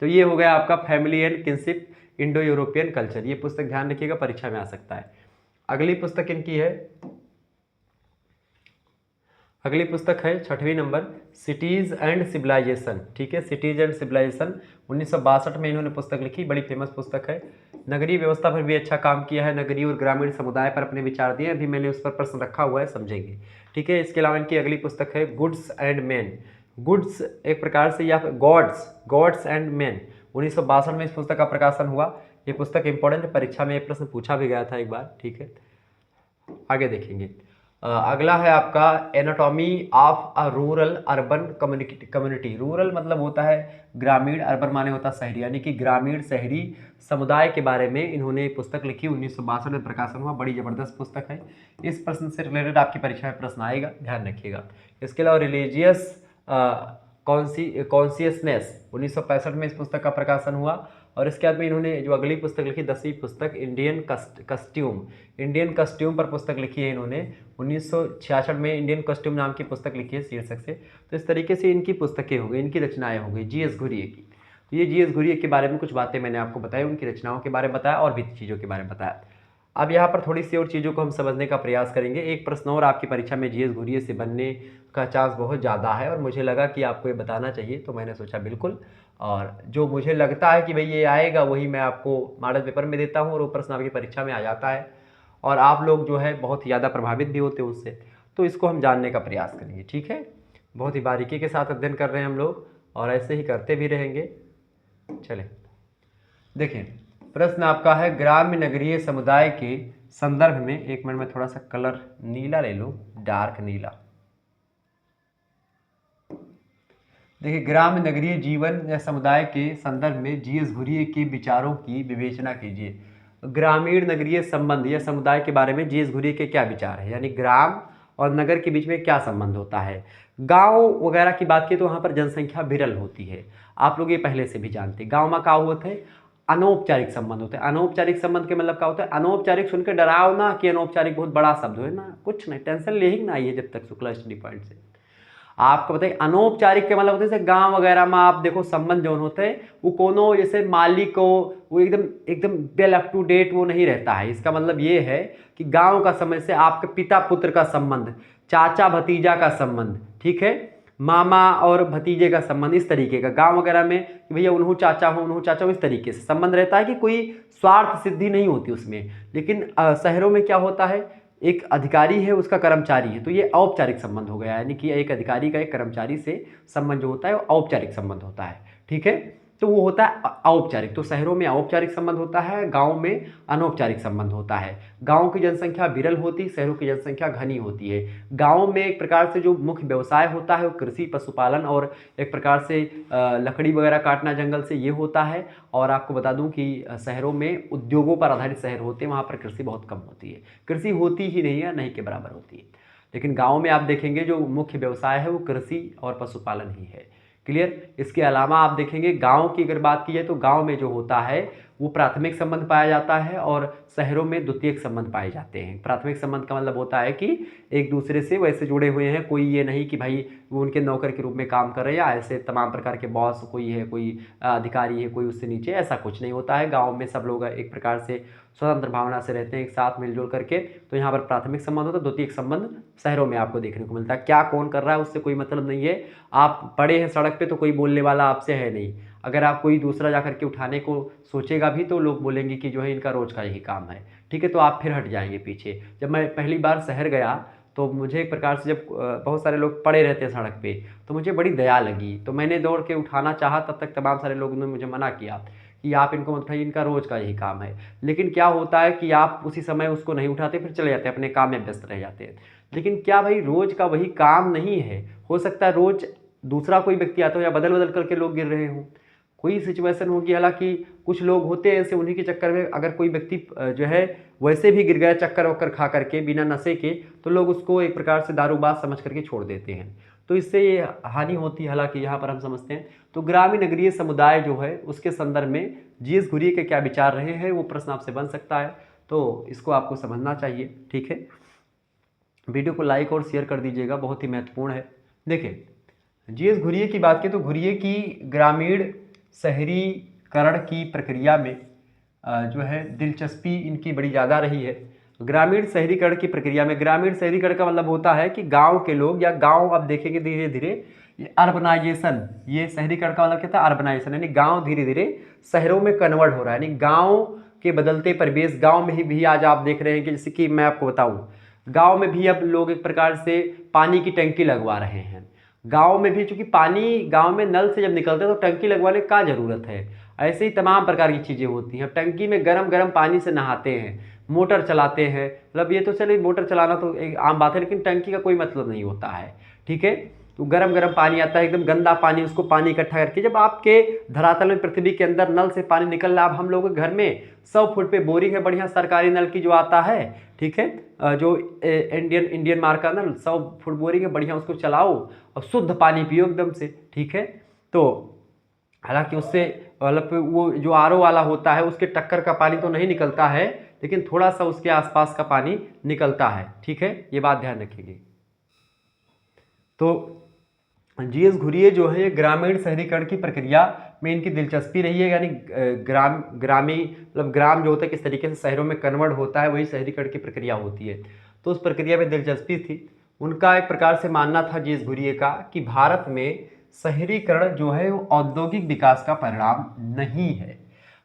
तो ये हो गया आपका family and kinship Indo European culture, ये पुस्तक ध्यान रखिएगा, परीक्षा में आ सकता है। अगली पुस्तक इनकी है, अगली पुस्तक है 6वीं नंबर, सिटीज़ एंड सिविलाइजेशन। ठीक है, सिटीज़ एंड सिविलाइजेशन 1962 में इन्होंने पुस्तक लिखी, बड़ी फेमस पुस्तक है। नगरीय व्यवस्था पर भी अच्छा काम किया है, नगरीय और ग्रामीण समुदाय पर अपने विचार दिए, अभी मैंने उस पर प्रश्न रखा हुआ है, समझेंगे। ठीक है, इसके अलावा इनकी अगली पुस्तक है गुड्स एंड मैन, गुड्स एक प्रकार से या गॉड्स एंड मैन, 1962 में इस पुस्तक का प्रकाशन हुआ। ये पुस्तक इंपॉर्टेंट है, परीक्षा में ये प्रश्न पूछा भी गया था एक बार। ठीक है, आगे देखेंगे। अगला है आपका anatomy of a rural urban community. Rural मतलब होता है ग्रामीण, अर्बन माने होता है शहरी, यानी कि ग्रामीण शहरी समुदाय के बारे में इन्होंने पुस्तक लिखी, 1962 में प्रकाशन हुआ, बड़ी ज़बरदस्त पुस्तक है। इस प्रश्न से रिलेटेड आपकी परीक्षा में प्रश्न आएगा, ध्यान रखिएगा। इसके अलावा रिलीजियस कॉन्शियसनेस, 1965 में इस पुस्तक का प्रकाशन हुआ। और इसके बाद में इन्होंने जो अगली पुस्तक लिखी, 10वीं पुस्तक इंडियन कस्ट्यूम पर पुस्तक लिखी है इन्होंने, 1966 में इंडियन कस्ट्यूम नाम की पुस्तक लिखी है शीर्षक से। तो इस तरीके से इनकी पुस्तकें हो गई, इनकी रचनाएं हो गई जीएस घुरिये की। तो ये जीएस घुरिये के बारे में कुछ बातें मैंने आपको बताई, उनकी रचनाओं के बारे में बताया और भी चीज़ों के बारे में बताया। अब यहाँ पर थोड़ी सी और चीज़ों को हम समझने का प्रयास करेंगे। एक प्रश्न और आपकी परीक्षा में जीएस घुरिये से बनने का चांस बहुत ज़्यादा है और मुझे लगा कि आपको ये बताना चाहिए, तो मैंने सोचा बिल्कुल, और जो मुझे लगता है कि भाई ये आएगा वही मैं आपको मॉडल पेपर में देता हूँ और वो प्रश्न आपकी परीक्षा में आ जाता है और आप लोग जो है बहुत ज़्यादा प्रभावित भी होते हैं उससे। तो इसको हम जानने का प्रयास करेंगे। ठीक है, बहुत ही बारीकी के साथ अध्ययन कर रहे हैं हम लोग और ऐसे ही करते भी रहेंगे। चलें देखें, प्रश्न आपका है ग्राम्य नगरीय समुदाय के संदर्भ में, एक मिनट में थोड़ा सा कलर नीला ले लो, डार्क नीला। देखिए, ग्राम्य नगरीय जीवन या समुदाय के संदर्भ में जीएस घुरिये के विचारों की विवेचना कीजिए। ग्रामीण नगरीय संबंध या समुदाय के बारे में जीएस घुरिये के क्या विचार है, यानी ग्राम और नगर के बीच में क्या संबंध होता है। गांव वगैरह की बात की तो वहाँ पर जनसंख्या विरल होती है, आप लोग ये पहले से भी जानते हैं। गांव में क्या होते हैं, अनौपचारिक संबंध होते हैं। अनौपचारिक संबंध के मतलब क्या होता है, अनौपचारिक सुन के डराओ ना कि अनौपचारिक बहुत बड़ा शब्द है ना, कुछ नहीं, टेंशन ले ही ना आइए जब तक शुक्ला स्टडी पॉइंट से। आपको बताइए अनौपचारिक के मतलब होते हैं जैसे गांव वगैरह में आप देखो संबंध जो होते हैं वो कोनो जैसे मालिक को वो एकदम एकदम वेल अप टू डेट वो नहीं रहता है। इसका मतलब ये है कि गांव का समझ से आपके पिता पुत्र का संबंध, चाचा भतीजा का संबंध, ठीक है, मामा और भतीजे का संबंध, इस तरीके का गांव वगैरह में कि भैया उन्हों चाचा हो, इस तरीके से संबंध रहता है कि कोई स्वार्थ सिद्धि नहीं होती उसमें। लेकिन शहरों में क्या होता है, एक अधिकारी है उसका कर्मचारी है, तो ये औपचारिक संबंध हो गया, यानी कि एक अधिकारी का एक कर्मचारी से संबंध जो होता है वो औपचारिक संबंध होता है, ठीक है। तो वो होता है औपचारिक। तो शहरों में औपचारिक संबंध होता है, गांव में अनौपचारिक संबंध होता है। गांव की जनसंख्या विरल होती, शहरों की जनसंख्या घनी होती है। गांव में एक प्रकार से जो मुख्य व्यवसाय होता है वो कृषि, पशुपालन और एक प्रकार से लकड़ी वगैरह काटना जंगल से, ये होता है। और आपको बता दूं कि शहरों में उद्योगों पर आधारित शहर होते हैं, वहाँ पर कृषि बहुत कम होती है, कृषि होती ही नहीं है, नहीं के बराबर होती है। लेकिन गाँव में आप देखेंगे जो मुख्य व्यवसाय है वो कृषि और पशुपालन ही है। क्लियर। इसके अलावा आप देखेंगे गांव की अगर बात की जाए तो गांव में जो होता है वो प्राथमिक संबंध पाया जाता है और शहरों में द्वितीयक संबंध पाए जाते हैं। प्राथमिक संबंध का मतलब होता है कि एक दूसरे से वैसे जुड़े हुए हैं, कोई ये नहीं कि भाई वो उनके नौकर के रूप में काम कर रहे हैं या ऐसे तमाम प्रकार के बॉस कोई है, कोई अधिकारी है, कोई उससे नीचे, ऐसा कुछ नहीं होता है। गाँव में सब लोग एक प्रकार से स्वतंत्र भावना से रहते हैं, एक साथ मिलजुल करके। तो यहाँ पर प्राथमिक संबंध होता है, द्वितीयक संबंध शहरों में आपको देखने को मिलता है। क्या कौन कर रहा है उससे कोई मतलब नहीं है। आप पड़े हैं सड़क पे तो कोई बोलने वाला आपसे है नहीं। अगर आप कोई दूसरा जा करके उठाने को सोचेगा भी तो लोग बोलेंगे कि जो है इनका रोज का यही काम है, ठीक है, तो आप फिर हट जाएंगे पीछे। जब मैं पहली बार शहर गया तो मुझे एक प्रकार से जब बहुत सारे लोग पड़े रहते हैं सड़क पे तो मुझे बड़ी दया लगी, तो मैंने दौड़ के उठाना चाहा, तब तक तमाम सारे लोगों ने मुझे मना किया कि आप इनको मत उठाइए, इनका रोज का यही काम है। लेकिन क्या होता है कि आप उसी समय उसको नहीं उठाते, फिर चले जाते हैं अपने काम में व्यस्त रह जाते हैं। लेकिन क्या भाई रोज का वही काम नहीं है, हो सकता है रोज दूसरा कोई व्यक्ति आता हो या बदल बदल करके लोग गिर रहे हों, कोई सिचुएशन होगी। हालांकि कुछ लोग होते हैं ऐसे, उन्हीं के चक्कर में अगर कोई व्यक्ति जो है वैसे भी गिर गया चक्कर वक्कर खा करके बिना नशे के, तो लोग उसको एक प्रकार से दारूबाज समझ करके छोड़ देते हैं, तो इससे ये हानि होती है। हालांकि यहाँ पर हम समझते हैं तो ग्रामीण नगरीय समुदाय जो है उसके संदर्भ में जीएस घुरिये के क्या विचार रहे हैं वो प्रश्न आपसे बन सकता है, तो इसको आपको समझना चाहिए, ठीक है। वीडियो को लाइक और शेयर कर दीजिएगा, बहुत ही महत्वपूर्ण है। देखिए जीएस घुरिये की बात की तो घुरिये की ग्रामीण शहरीकरण की प्रक्रिया में जो है दिलचस्पी इनकी बड़ी ज़्यादा रही है। ग्रामीण शहरीकरण की प्रक्रिया में, ग्रामीण शहरीकरण का मतलब होता है कि गांव के लोग या गांव, आप देखेंगे धीरे धीरे ये अर्बनाइजेशन, ये शहरीकरण का मतलब क्या था, अर्बनाइजेशन, यानी गांव धीरे धीरे शहरों में कन्वर्ट हो रहा है। यानी गांव के बदलते परिवेश, गांव में ही भी आज आप देख रहे हैं कि जैसे कि मैं आपको बताऊं, गांव में भी अब लोग एक प्रकार से पानी की टंकी लगवा रहे हैं। गांव में भी चूंकि पानी गांव में नल से जब निकलता है तो टंकी लगवाने का जरूरत है। ऐसे ही तमाम प्रकार की चीज़ें होती हैं। अब टंकी में गरम गरम पानी से नहाते हैं, मोटर चलाते हैं, मतलब ये तो चलिए मोटर चलाना तो एक आम बात है, लेकिन टंकी का कोई मतलब नहीं होता है, ठीक है। तो गरम गरम पानी आता है, एकदम गंदा पानी, उसको पानी इकट्ठा करके जब आपके धरातल में पृथ्वी के अंदर नल से पानी निकल रहा है, अब हम लोगों के घर में 100 फुट पे बोरिंग है, बढ़िया सरकारी नल की जो आता है, ठीक है, जो इंडियन मार्क का नल 100 फुट बोरिंग है, बढ़िया उसको चलाओ और शुद्ध पानी पियो एकदम से, ठीक है। तो हालांकि उससे मतलब वो जो आरओ वाला होता है उसके टक्कर का पानी तो नहीं निकलता है, लेकिन थोड़ा सा उसके आसपास का पानी निकलता है, ठीक है, ये बात ध्यान रखिएगा। तो जीएस घुरिये जो है ग्रामीण शहरीकरण की प्रक्रिया में इनकी दिलचस्पी रही है, यानी ग्रामीण मतलब ग्राम जो होता है किस तरीके से शहरों में कन्वर्ट होता है, वही शहरीकरण की प्रक्रिया होती है। तो उस प्रक्रिया में दिलचस्पी थी। उनका एक प्रकार से मानना था जीएस घुरिये का कि भारत में शहरीकरण जो है वो औद्योगिक विकास का परिणाम नहीं है।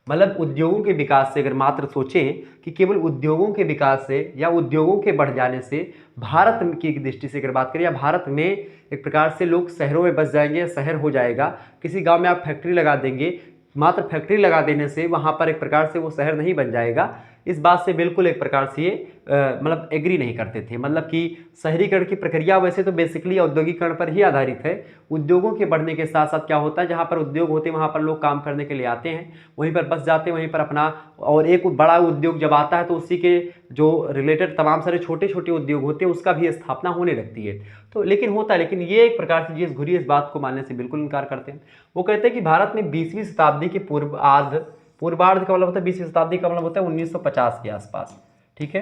मतलब उद्योगों के विकास से अगर मात्र सोचें कि केवल उद्योगों के विकास से या उद्योगों के बढ़ जाने से भारत की दृष्टि से अगर बात करें, या भारत में एक प्रकार से लोग शहरों में बस जाएंगे, शहर हो जाएगा। किसी गांव में आप फैक्ट्री लगा देंगे, मात्र फैक्ट्री लगा देने से वहां पर एक प्रकार से वो शहर नहीं बन जाएगा। इस बात से बिल्कुल एक प्रकार से ये मतलब एग्री नहीं करते थे। मतलब कि शहरीकरण की प्रक्रिया वैसे तो बेसिकली औद्योगिकरण पर ही आधारित है। उद्योगों के बढ़ने के साथ साथ क्या होता है, जहाँ पर उद्योग होते हैं वहाँ पर लोग काम करने के लिए आते हैं, वहीं पर बस जाते हैं, वहीं पर अपना, और एक बड़ा उद्योग जब आता है तो उसी के जो रिलेटेड तमाम सारे छोटे छोटे उद्योग होते हैं उसका भी स्थापना होने लगती है। तो लेकिन होता है, लेकिन ये एक प्रकार से जीएस घुरिये इस बात को मानने से बिल्कुल इनकार करते हैं। वो कहते हैं कि भारत में 20वीं शताब्दी के पूर्वार्ध का मतलब होता है, 20वीं शताब्दी का मतलब होता है 1950 के आसपास, ठीक है।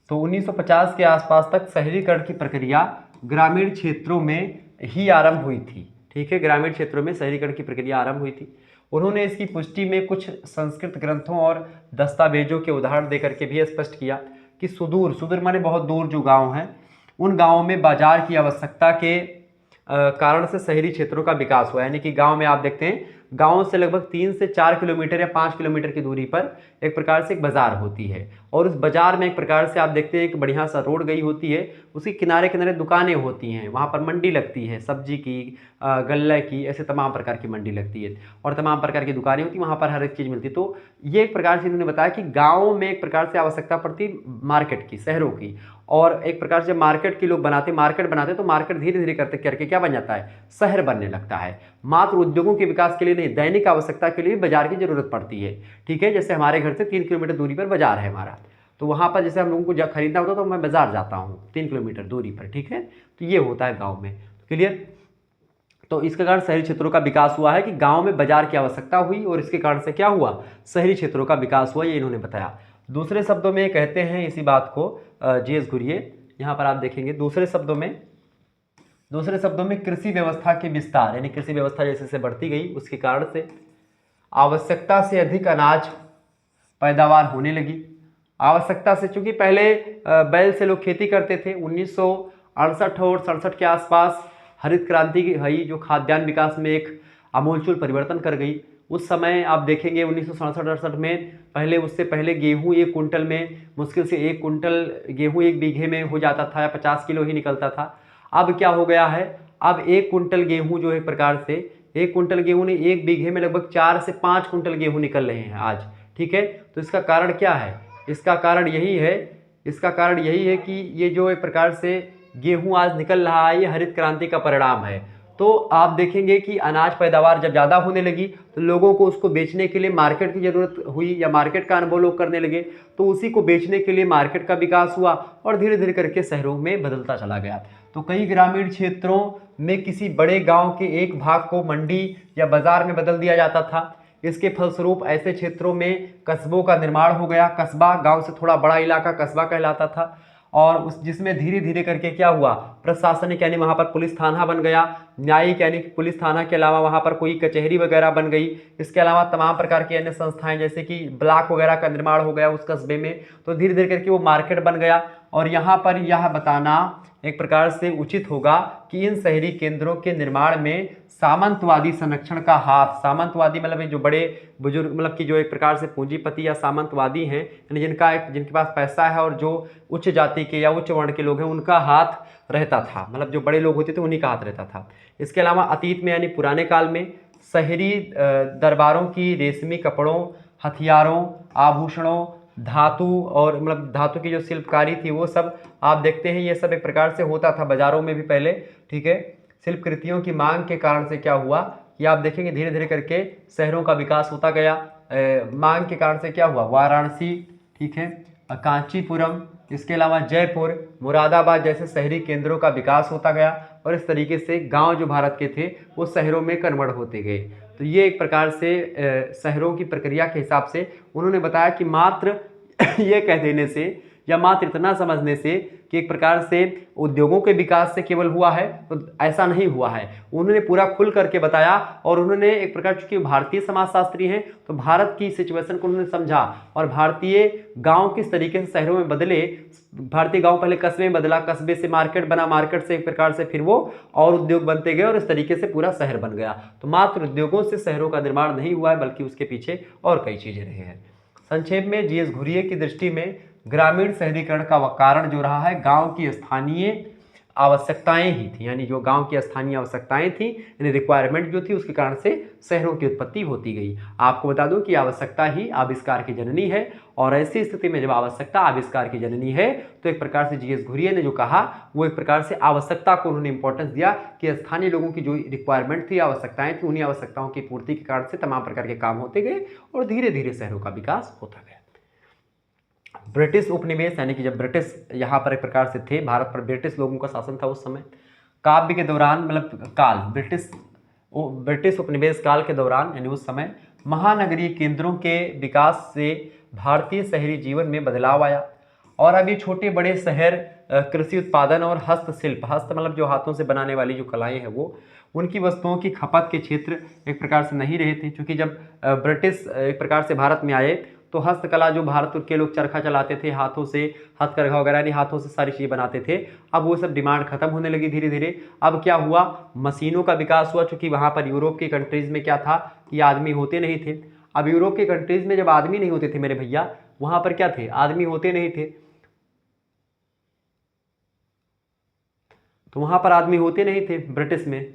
तो 1950 के आसपास तक शहरीकरण की प्रक्रिया ग्रामीण क्षेत्रों में ही आरंभ हुई थी, ठीक है। ग्रामीण क्षेत्रों में शहरीकरण की प्रक्रिया आरंभ हुई थी। उन्होंने इसकी पुष्टि में कुछ संस्कृत ग्रंथों और दस्तावेजों के उदाहरण देकर के भी स्पष्ट किया कि सुदूर सुदूर माने बहुत दूर जो गांव हैं, उन गांवों में बाजार की आवश्यकता के कारण से शहरी क्षेत्रों का विकास हुआ। यानी कि गांव में आप देखते हैं, गांव से लगभग 3 से 4 किलोमीटर या 5 किलोमीटर की दूरी पर एक प्रकार से एक बाजार होती है, और उस बाजार में एक प्रकार से आप देखते हैं एक बढ़िया सा रोड गई होती है, उसके किनारे किनारे दुकानें होती हैं, वहाँ पर मंडी लगती है, सब्जी की, गल्ले की, ऐसे तमाम प्रकार की मंडी लगती है, और तमाम प्रकार की दुकानें होती हैं, वहाँ पर हर एक चीज़ मिलती है। तो ये एक प्रकार से इन्होंने बताया कि गाँव में एक प्रकार से आवश्यकता पड़ती मार्केट की, शहरों की, और एक प्रकार से मार्केट के लोग मार्केट बनाते तो मार्केट धीरे धीरे करते करके क्या बन जाता है, शहर बनने लगता है। मात्र उद्योगों के विकास के लिए नहीं, दैनिक आवश्यकता के लिए बाजार की जरूरत पड़ती है, ठीक है। जैसे हमारे घर से 3 किलोमीटर दूरी पर बाजार है हमारा, तो वहाँ पर जैसे हम लोगों को जब खरीदना होता तो मैं बाजार जाता हूँ 3 किलोमीटर दूरी पर, ठीक है। तो ये होता है गाँव में, क्लियर। तो इसके कारण शहरी क्षेत्रों का विकास हुआ है कि गाँव में बाजार की आवश्यकता हुई, और इसके कारण से क्या हुआ, शहरी क्षेत्रों का विकास हुआ, ये इन्होंने बताया। दूसरे शब्दों में कहते हैं इसी बात को जीएस घुरिये, यहाँ पर आप देखेंगे दूसरे शब्दों में कृषि व्यवस्था के विस्तार, यानी कृषि व्यवस्था जैसे जैसे बढ़ती गई उसके कारण से आवश्यकता से अधिक अनाज पैदावार होने लगी। आवश्यकता से, चूंकि पहले बैल से लोग खेती करते थे, 1968 और 67 के आसपास हरित क्रांति की हई जो खाद्यान्न विकास में एक आमूलचूल परिवर्तन कर गई। उस समय आप देखेंगे 1967-68 में, पहले उससे पहले गेहूं 1 कुंटल में मुश्किल से 1 कुंटल गेहूं 1 बीघे में हो जाता था, या 50 किलो ही निकलता था। अब क्या हो गया है, अब 1 कुंटल गेहूं जो एक प्रकार से 1 कुंटल गेहूं ने 1 बीघे में लगभग 4 से 5 कुंटल गेहूं निकल रहे हैं आज, ठीक है। तो इसका कारण क्या है, इसका कारण यही है कि ये जो एक प्रकार से गेहूं आज निकल रहा है, ये हरित क्रांति का परिणाम है। तो आप देखेंगे कि अनाज पैदावार जब ज़्यादा होने लगी तो लोगों को उसको बेचने के लिए मार्केट की ज़रूरत हुई, या मार्केट का अनुभव लोग करने लगे, तो उसी को बेचने के लिए मार्केट का विकास हुआ, और धीरे धीरे करके शहरों में बदलता चला गया। तो कई ग्रामीण क्षेत्रों में किसी बड़े गांव के एक भाग को मंडी या बाजार में बदल दिया जाता था। इसके फलस्वरूप ऐसे क्षेत्रों में कस्बों का निर्माण हो गया। कस्बा गाँव से थोड़ा बड़ा इलाका कस्बा कहलाता था, और उस जिसमें धीरे धीरे करके क्या हुआ, प्रशासनिक यानी वहाँ पर पुलिस थाना बन गया, न्यायिक यानी पुलिस थाना के अलावा वहाँ पर कोई कचहरी वगैरह बन गई। इसके अलावा तमाम प्रकार की अन्य संस्थाएं जैसे कि ब्लॉक वगैरह का निर्माण हो गया उस कस्बे में। तो धीरे धीरे करके वो मार्केट बन गया। और यहाँ पर यह बताना एक प्रकार से उचित होगा कि इन शहरी केंद्रों के निर्माण में सामंतवादी संरक्षण का हाथ, सामंतवादी मतलब जो बड़े बुजुर्ग, मतलब कि जो एक प्रकार से पूंजीपति या सामंतवादी हैं, यानी जिनके पास पैसा है और जो उच्च जाति के या उच्च वर्ण के लोग हैं, उनका हाथ रहता था। मतलब जो बड़े लोग होते थे उन्हीं का हाथ रहता था। इसके अलावा अतीत में यानी पुराने काल में शहरी दरबारों की रेशमी कपड़ों, हथियारों, आभूषणों, धातु और मतलब धातु की जो शिल्पकारी थी वो सब आप देखते हैं, ये सब एक प्रकार से होता था बाजारों में भी पहले, ठीक है। शिल्प कृतियों की मांग के कारण से क्या हुआ कि आप देखेंगे धीरे धीरे करके शहरों का विकास होता गया। मांग के कारण से क्या हुआ, वाराणसी, ठीक है, कांचीपुरम, इसके अलावा जयपुर, मुरादाबाद जैसे शहरी केंद्रों का विकास होता गया, और इस तरीके से गांव जो भारत के थे वो शहरों में कन्वर्ट होते गए। तो ये एक प्रकार से शहरों की प्रक्रिया के हिसाब से उन्होंने बताया कि मात्र ये कह देने से या मात्र इतना समझने से कि एक प्रकार से उद्योगों के विकास से केवल हुआ है, तो ऐसा नहीं हुआ है। उन्होंने पूरा खुल करके बताया, और उन्होंने एक प्रकार, चूंकि भारतीय समाजशास्त्री हैं तो भारत की सिचुएशन को उन्होंने समझा, और भारतीय गांव किस तरीके से शहरों में बदले। भारतीय गांव पहले कस्बे में बदला, कस्बे से मार्केट बना, मार्केट से एक प्रकार से फिर वो और उद्योग बनते गए, और इस तरीके से पूरा शहर बन गया। तो मात्र उद्योगों से शहरों का निर्माण नहीं हुआ है, बल्कि उसके पीछे और कई चीजें रही हैं। संक्षेप में जीएस घुरिये की दृष्टि में ग्रामीण शहरीकरण का कारण जो रहा है, गांव की स्थानीय आवश्यकताएं ही थी, यानी जो गांव की स्थानीय आवश्यकताएं थी, यानी रिक्वायरमेंट जो थी, उसके कारण से शहरों की उत्पत्ति होती गई। आपको बता दूं कि आवश्यकता ही आविष्कार की जननी है, और ऐसी स्थिति में जब आवश्यकता आविष्कार की जननी है तो एक प्रकार से जीएस घुरिये ने जो कहा वो एक प्रकार से आवश्यकता को उन्होंने इंपॉर्टेंस दिया कि स्थानीय लोगों की जो रिक्वायरमेंट थी, आवश्यकताएं थी, उन्हीं आवश्यकताओं की पूर्ति के कारण से तमाम प्रकार के काम होते गए और धीरे धीरे शहरों का विकास होता गया। ब्रिटिश उपनिवेश, यानी कि जब ब्रिटिश यहाँ पर एक प्रकार से थे, भारत पर ब्रिटिश लोगों का शासन था उस समय, काव्य के दौरान, मतलब काल ब्रिटिश उपनिवेश काल के दौरान, यानी उस समय महानगरीय केंद्रों के विकास से भारतीय शहरी जीवन में बदलाव आया, और अब ये छोटे बड़े शहर कृषि उत्पादन और हस्तशिल्प, हस्त मतलब जो हाथों से बनाने वाली जो कलाएं हैं वो, उनकी वस्तुओं की खपत के क्षेत्र एक प्रकार से नहीं रहे थे, क्योंकि जब ब्रिटिश एक प्रकार से भारत में आए तो हस्तकला, जो भारत के लोग चरखा चलाते थे, हाथों से हथकरघा वगैरह, यानी हाथों से सारी चीज़ें बनाते थे, अब वो सब डिमांड खत्म होने लगी धीरे धीरे। अब क्या हुआ, मशीनों का विकास हुआ, चूँकि वहाँ पर यूरोप की कंट्रीज़ में क्या था कि आदमी होते नहीं थे। अब यूरोप के कंट्रीज़ में जब आदमी नहीं होते थे मेरे भैया, वहाँ पर क्या थे, आदमी होते नहीं थे, तो वहाँ पर आदमी होते नहीं थे ब्रिटिश में,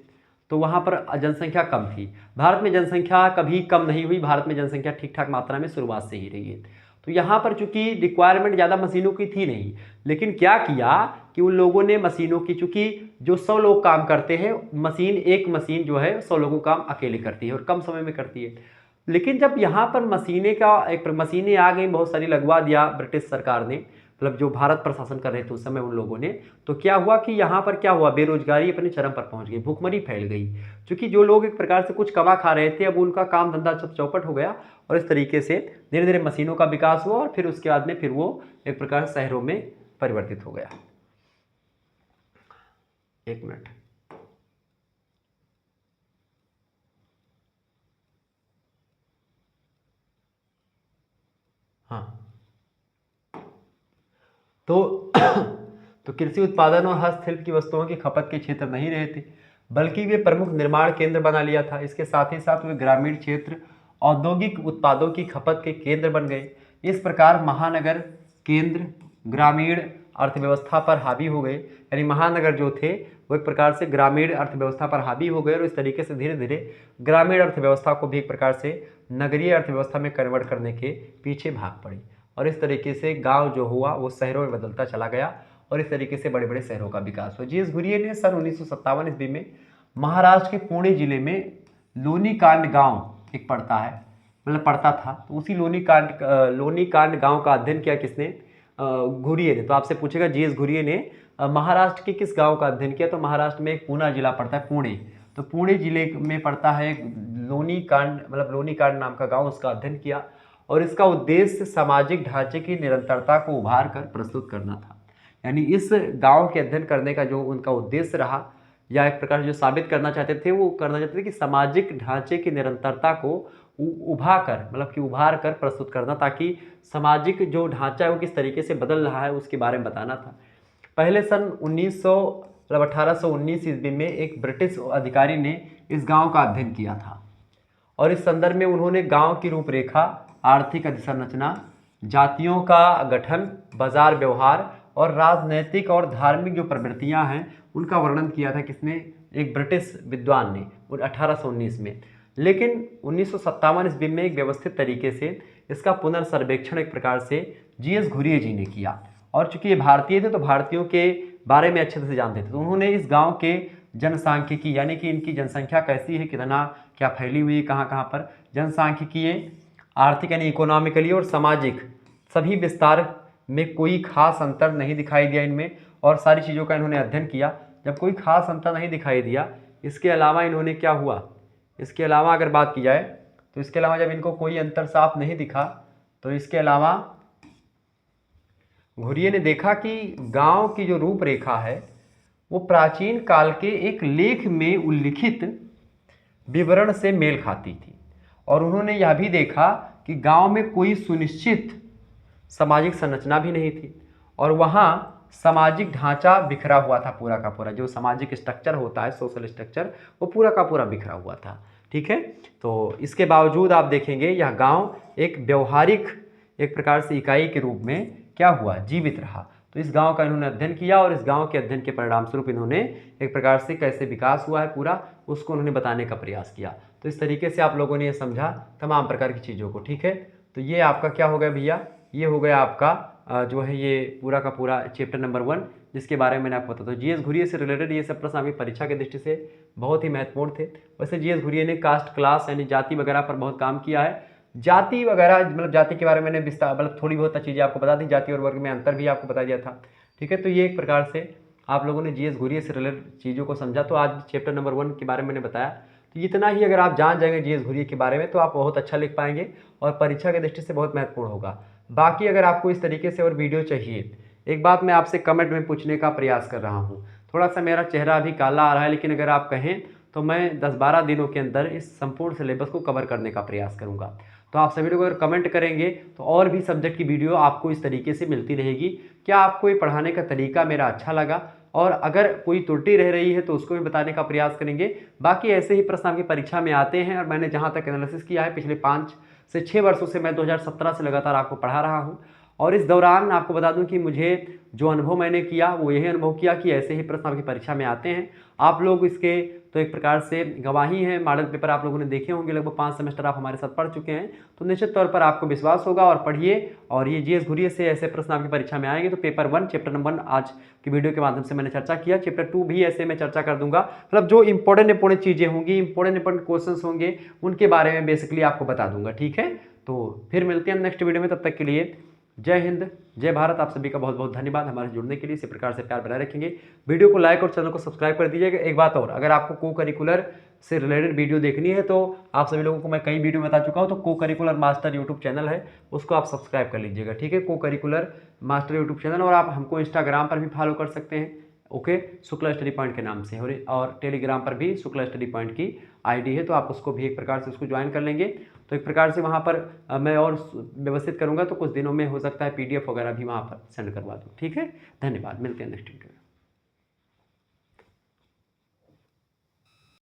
तो वहाँ पर जनसंख्या कम थी। भारत में जनसंख्या कभी कम नहीं हुई, भारत में जनसंख्या ठीक ठाक मात्रा में शुरुआत से ही रही है। तो यहाँ पर चूंकि रिक्वायरमेंट ज़्यादा मशीनों की थी नहीं, लेकिन क्या किया कि उन लोगों ने मशीनों की, चूंकि जो 100 लोग काम करते हैं, एक मशीन जो है 100 लोगों का काम अकेले करती है और कम समय में करती है। लेकिन जब यहाँ पर मशीनें आ गई, बहुत सारी लगवा दिया ब्रिटिश सरकार ने, मतलब जो भारत पर शासन कर रहे थे उस समय उन लोगों ने, तो क्या हुआ कि यहाँ पर क्या हुआ, बेरोजगारी अपने चरम पर पहुंच गई, भूखमरी फैल गई, क्योंकि जो लोग एक प्रकार से कुछ कमा खा रहे थे, अब उनका काम धंधा सब चौपट हो गया, और इस तरीके से धीरे धीरे मशीनों का विकास हुआ, और फिर उसके बाद में फिर वो एक प्रकार से शहरों में परिवर्तित हो गया। एक मिनट, हाँ, तो कृषि उत्पादन और हस्तशिल्प की वस्तुओं की खपत के क्षेत्र नहीं रहे थे, बल्कि वे प्रमुख निर्माण केंद्र बना लिया था। इसके साथ ही साथ वे ग्रामीण क्षेत्र औद्योगिक उत्पादों की खपत के केंद्र बन गए। इस प्रकार महानगर केंद्र ग्रामीण अर्थव्यवस्था पर हावी हो गए, यानी महानगर जो थे वो एक प्रकार से ग्रामीण अर्थव्यवस्था पर हावी हो गए, और इस तरीके से धीरे धीरे ग्रामीण अर्थव्यवस्था को भी एक प्रकार से नगरीय अर्थव्यवस्था में कन्वर्ट करने के पीछे भाग पड़ी, और इस तरीके से गांव जो हुआ वो शहरों में बदलता चला गया, और इस तरीके से बड़े बड़े शहरों का विकास हुआ। जीएस घुरिये ने सन 1957 ईस्वी में महाराष्ट्र के पुणे जिले में लोनीकांड गांव एक पड़ता है, मतलब पड़ता था, तो उसी लोनीकांड गांव का अध्ययन किया किसने, घुरिये ने। तो आपसे पूछेगा जीएस घुरिये ने महाराष्ट्र के किस गांव का अध्ययन किया, तो महाराष्ट्र में एक पूना जिला पड़ता है, पुणे, तो पुणे जिले में पड़ता है लोनीकांड, मतलब लोनीकांड नाम का गाँव, उसका अध्ययन किया, और इसका उद्देश्य सामाजिक ढांचे की निरंतरता को उभार कर प्रस्तुत करना था। यानी इस गांव के अध्ययन करने का जो उनका उद्देश्य रहा, या एक प्रकार जो साबित करना चाहते थे, वो करना चाहते थे कि सामाजिक ढांचे की निरंतरता को उभार कर प्रस्तुत करना, ताकि सामाजिक जो ढांचा है वो किस तरीके से बदल रहा है उसके बारे में बताना था। पहले सन 1819 ईस्वी में एक ब्रिटिश अधिकारी ने इस गांव का अध्ययन किया था, और इस संदर्भ में उन्होंने गांव की रूपरेखा, आर्थिक अधिसंरचना, जातियों का गठन, बाजार व्यवहार और राजनैतिक और धार्मिक जो प्रवृत्तियां हैं उनका वर्णन किया था। किसने, एक ब्रिटिश विद्वान ने 1819 में। लेकिन 1957 ईस्वी में एक व्यवस्थित तरीके से इसका पुनर्सर्वेक्षण एक प्रकार से जीएस घुरिये जी ने किया, और चूंकि ये भारतीय थे तो भारतीयों के बारे में अच्छे से जानते थे, तो उन्होंने इस गाँव के जनसांख्यिकी, यानी कि इनकी जनसंख्या कैसी है, कितना क्या फैली हुई है, कहाँ कहाँ पर, जनसांख्यिकीय, आर्थिक यानी इकोनॉमिकली और सामाजिक सभी विस्तार में कोई खास अंतर नहीं दिखाई दिया इनमें, और सारी चीज़ों का इन्होंने अध्ययन किया। जब कोई खास अंतर नहीं दिखाई दिया, इसके अलावा इन्होंने क्या हुआ, इसके अलावा अगर बात की जाए तो इसके अलावा जब इनको कोई अंतर साफ नहीं दिखा, तो इसके अलावा घुरिये ने देखा कि गांव की जो रूपरेखा है वो प्राचीन काल के एक लेख में उल्लिखित विवरण से मेल खाती थी, और उन्होंने यह भी देखा कि गांव में कोई सुनिश्चित सामाजिक संरचना भी नहीं थी, और वहाँ सामाजिक ढांचा बिखरा हुआ था, पूरा का पूरा जो सामाजिक स्ट्रक्चर होता है, सोशल स्ट्रक्चर, वो पूरा का पूरा बिखरा हुआ था। ठीक है, तो इसके बावजूद आप देखेंगे यह गांव एक व्यवहारिक एक प्रकार से इकाई के रूप में क्या हुआ, जीवित रहा। तो इस गांव का इन्होंने अध्ययन किया और इस गांव के अध्ययन के परिणाम स्वरूप इन्होंने एक प्रकार से कैसे विकास हुआ है पूरा उसको उन्होंने बताने का प्रयास किया। तो इस तरीके से आप लोगों ने ये समझा तमाम प्रकार की चीज़ों को, ठीक है। तो ये आपका क्या हो गया भैया, ये हो गया आपका जो है ये पूरा का पूरा चैप्टर नंबर 1, जिसके बारे में मैंने आपको बताया। तो जीएस घुरिये से रिलेटेड ये सब प्रश्न आपकी परीक्षा की दृष्टि से बहुत ही महत्वपूर्ण थे। वैसे जीएस घुरिये ने कास्ट, क्लास यानी जाति वगैरह पर बहुत काम किया है। जाति वगैरह मतलब जाति के बारे में मैंने विस्तार मतलब थोड़ी बहुत चीज़ें आपको बता दी, जाति और वर्ग में अंतर भी आपको बता दिया था, ठीक है। तो ये एक प्रकार से आप लोगों ने जीएस घुरिये से रिलेटेड चीज़ों को समझा। तो आज चैप्टर नंबर 1 के बारे में मैंने बताया, तो इतना ही अगर आप जान जाएंगे जीएस घुरिये के बारे में तो आप बहुत अच्छा लिख पाएंगे और परीक्षा की दृष्टि से बहुत महत्वपूर्ण होगा। बाकी अगर आपको इस तरीके से और वीडियो चाहिए, एक बात मैं आपसे कमेंट में पूछने का प्रयास कर रहा हूँ। थोड़ा सा मेरा चेहरा अभी काला आ रहा है, लेकिन अगर आप कहें तो मैं 10-12 दिनों के अंदर इस संपूर्ण सिलेबस को कवर करने का प्रयास करूँगा। तो आप सभी लोग अगर कमेंट करेंगे तो और भी सब्जेक्ट की वीडियो आपको इस तरीके से मिलती रहेगी। क्या आपको ये पढ़ाने का तरीका मेरा अच्छा लगा, और अगर कोई त्रुटि रह रही है तो उसको भी बताने का प्रयास करेंगे। बाकी ऐसे ही प्रश्न आपकी परीक्षा में आते हैं और मैंने जहाँ तक एनालिसिस किया है पिछले 5 से 6 वर्षों से मैं 2017 से लगातार आपको पढ़ा रहा हूँ। और इस दौरान आपको बता दूं कि मुझे जो अनुभव मैंने किया वो यही अनुभव किया कि ऐसे ही प्रश्न आपकी परीक्षा में आते हैं। आप लोग इसके तो एक प्रकार से गवाही हैं। मॉडल पेपर आप लोगों ने देखे होंगे, लगभग 5 सेमेस्टर आप हमारे साथ पढ़ चुके हैं, तो निश्चित तौर पर आपको विश्वास होगा और पढ़िए। और ये जीएस घुरिये से ऐसे प्रश्न आपकी परीक्षा में आएंगे। तो पेपर 1 चैप्टर नंबर 1 आज की वीडियो के माध्यम से मैंने चर्चा किया। चैप्टर 2 भी ऐसे में चर्चा कर दूंगा, मतलब जो इंपॉर्टेंट चीज़ें होंगी, इंपॉर्टेंट क्वेश्चन होंगे, उनके बारे में बेसिकली आपको बता दूंगा, ठीक है। तो फिर मिलते हैं नेक्स्ट वीडियो में, तब तक के लिए जय हिंद, जय भारत। आप सभी का बहुत बहुत धन्यवाद हमारे जुड़ने के लिए। इसी प्रकार से प्यार बनाए रखेंगे। वीडियो को लाइक और चैनल को सब्सक्राइब कर दीजिएगा। एक बात और, अगर आपको को करिकुलर से रिलेटेड वीडियो देखनी है तो आप सभी लोगों को मैं कई वीडियो बता चुका हूं, तो को करिकुलर मास्टर यूट्यूब चैनल है, उसको आप सब्सक्राइब कर लीजिएगा, ठीक है। को करिकुलर मास्टर यूट्यूब चैनल, और आप हमको इंस्टाग्राम पर भी फॉलो कर सकते हैं, ओके, शुक्ला स्टडी पॉइंट के नाम से, और टेलीग्राम पर भी शुक्ला स्टडी पॉइंट की आईडी है, तो आप उसको भी एक प्रकार से उसको ज्वाइन कर लेंगे। तो एक प्रकार से वहाँ पर मैं और व्यवस्थित करूँगा, तो कुछ दिनों में हो सकता है PDF वगैरह भी वहाँ पर सेंड करवा दूँ, ठीक है। धन्यवाद, मिलते हैं नेक्स्ट वीडियो में।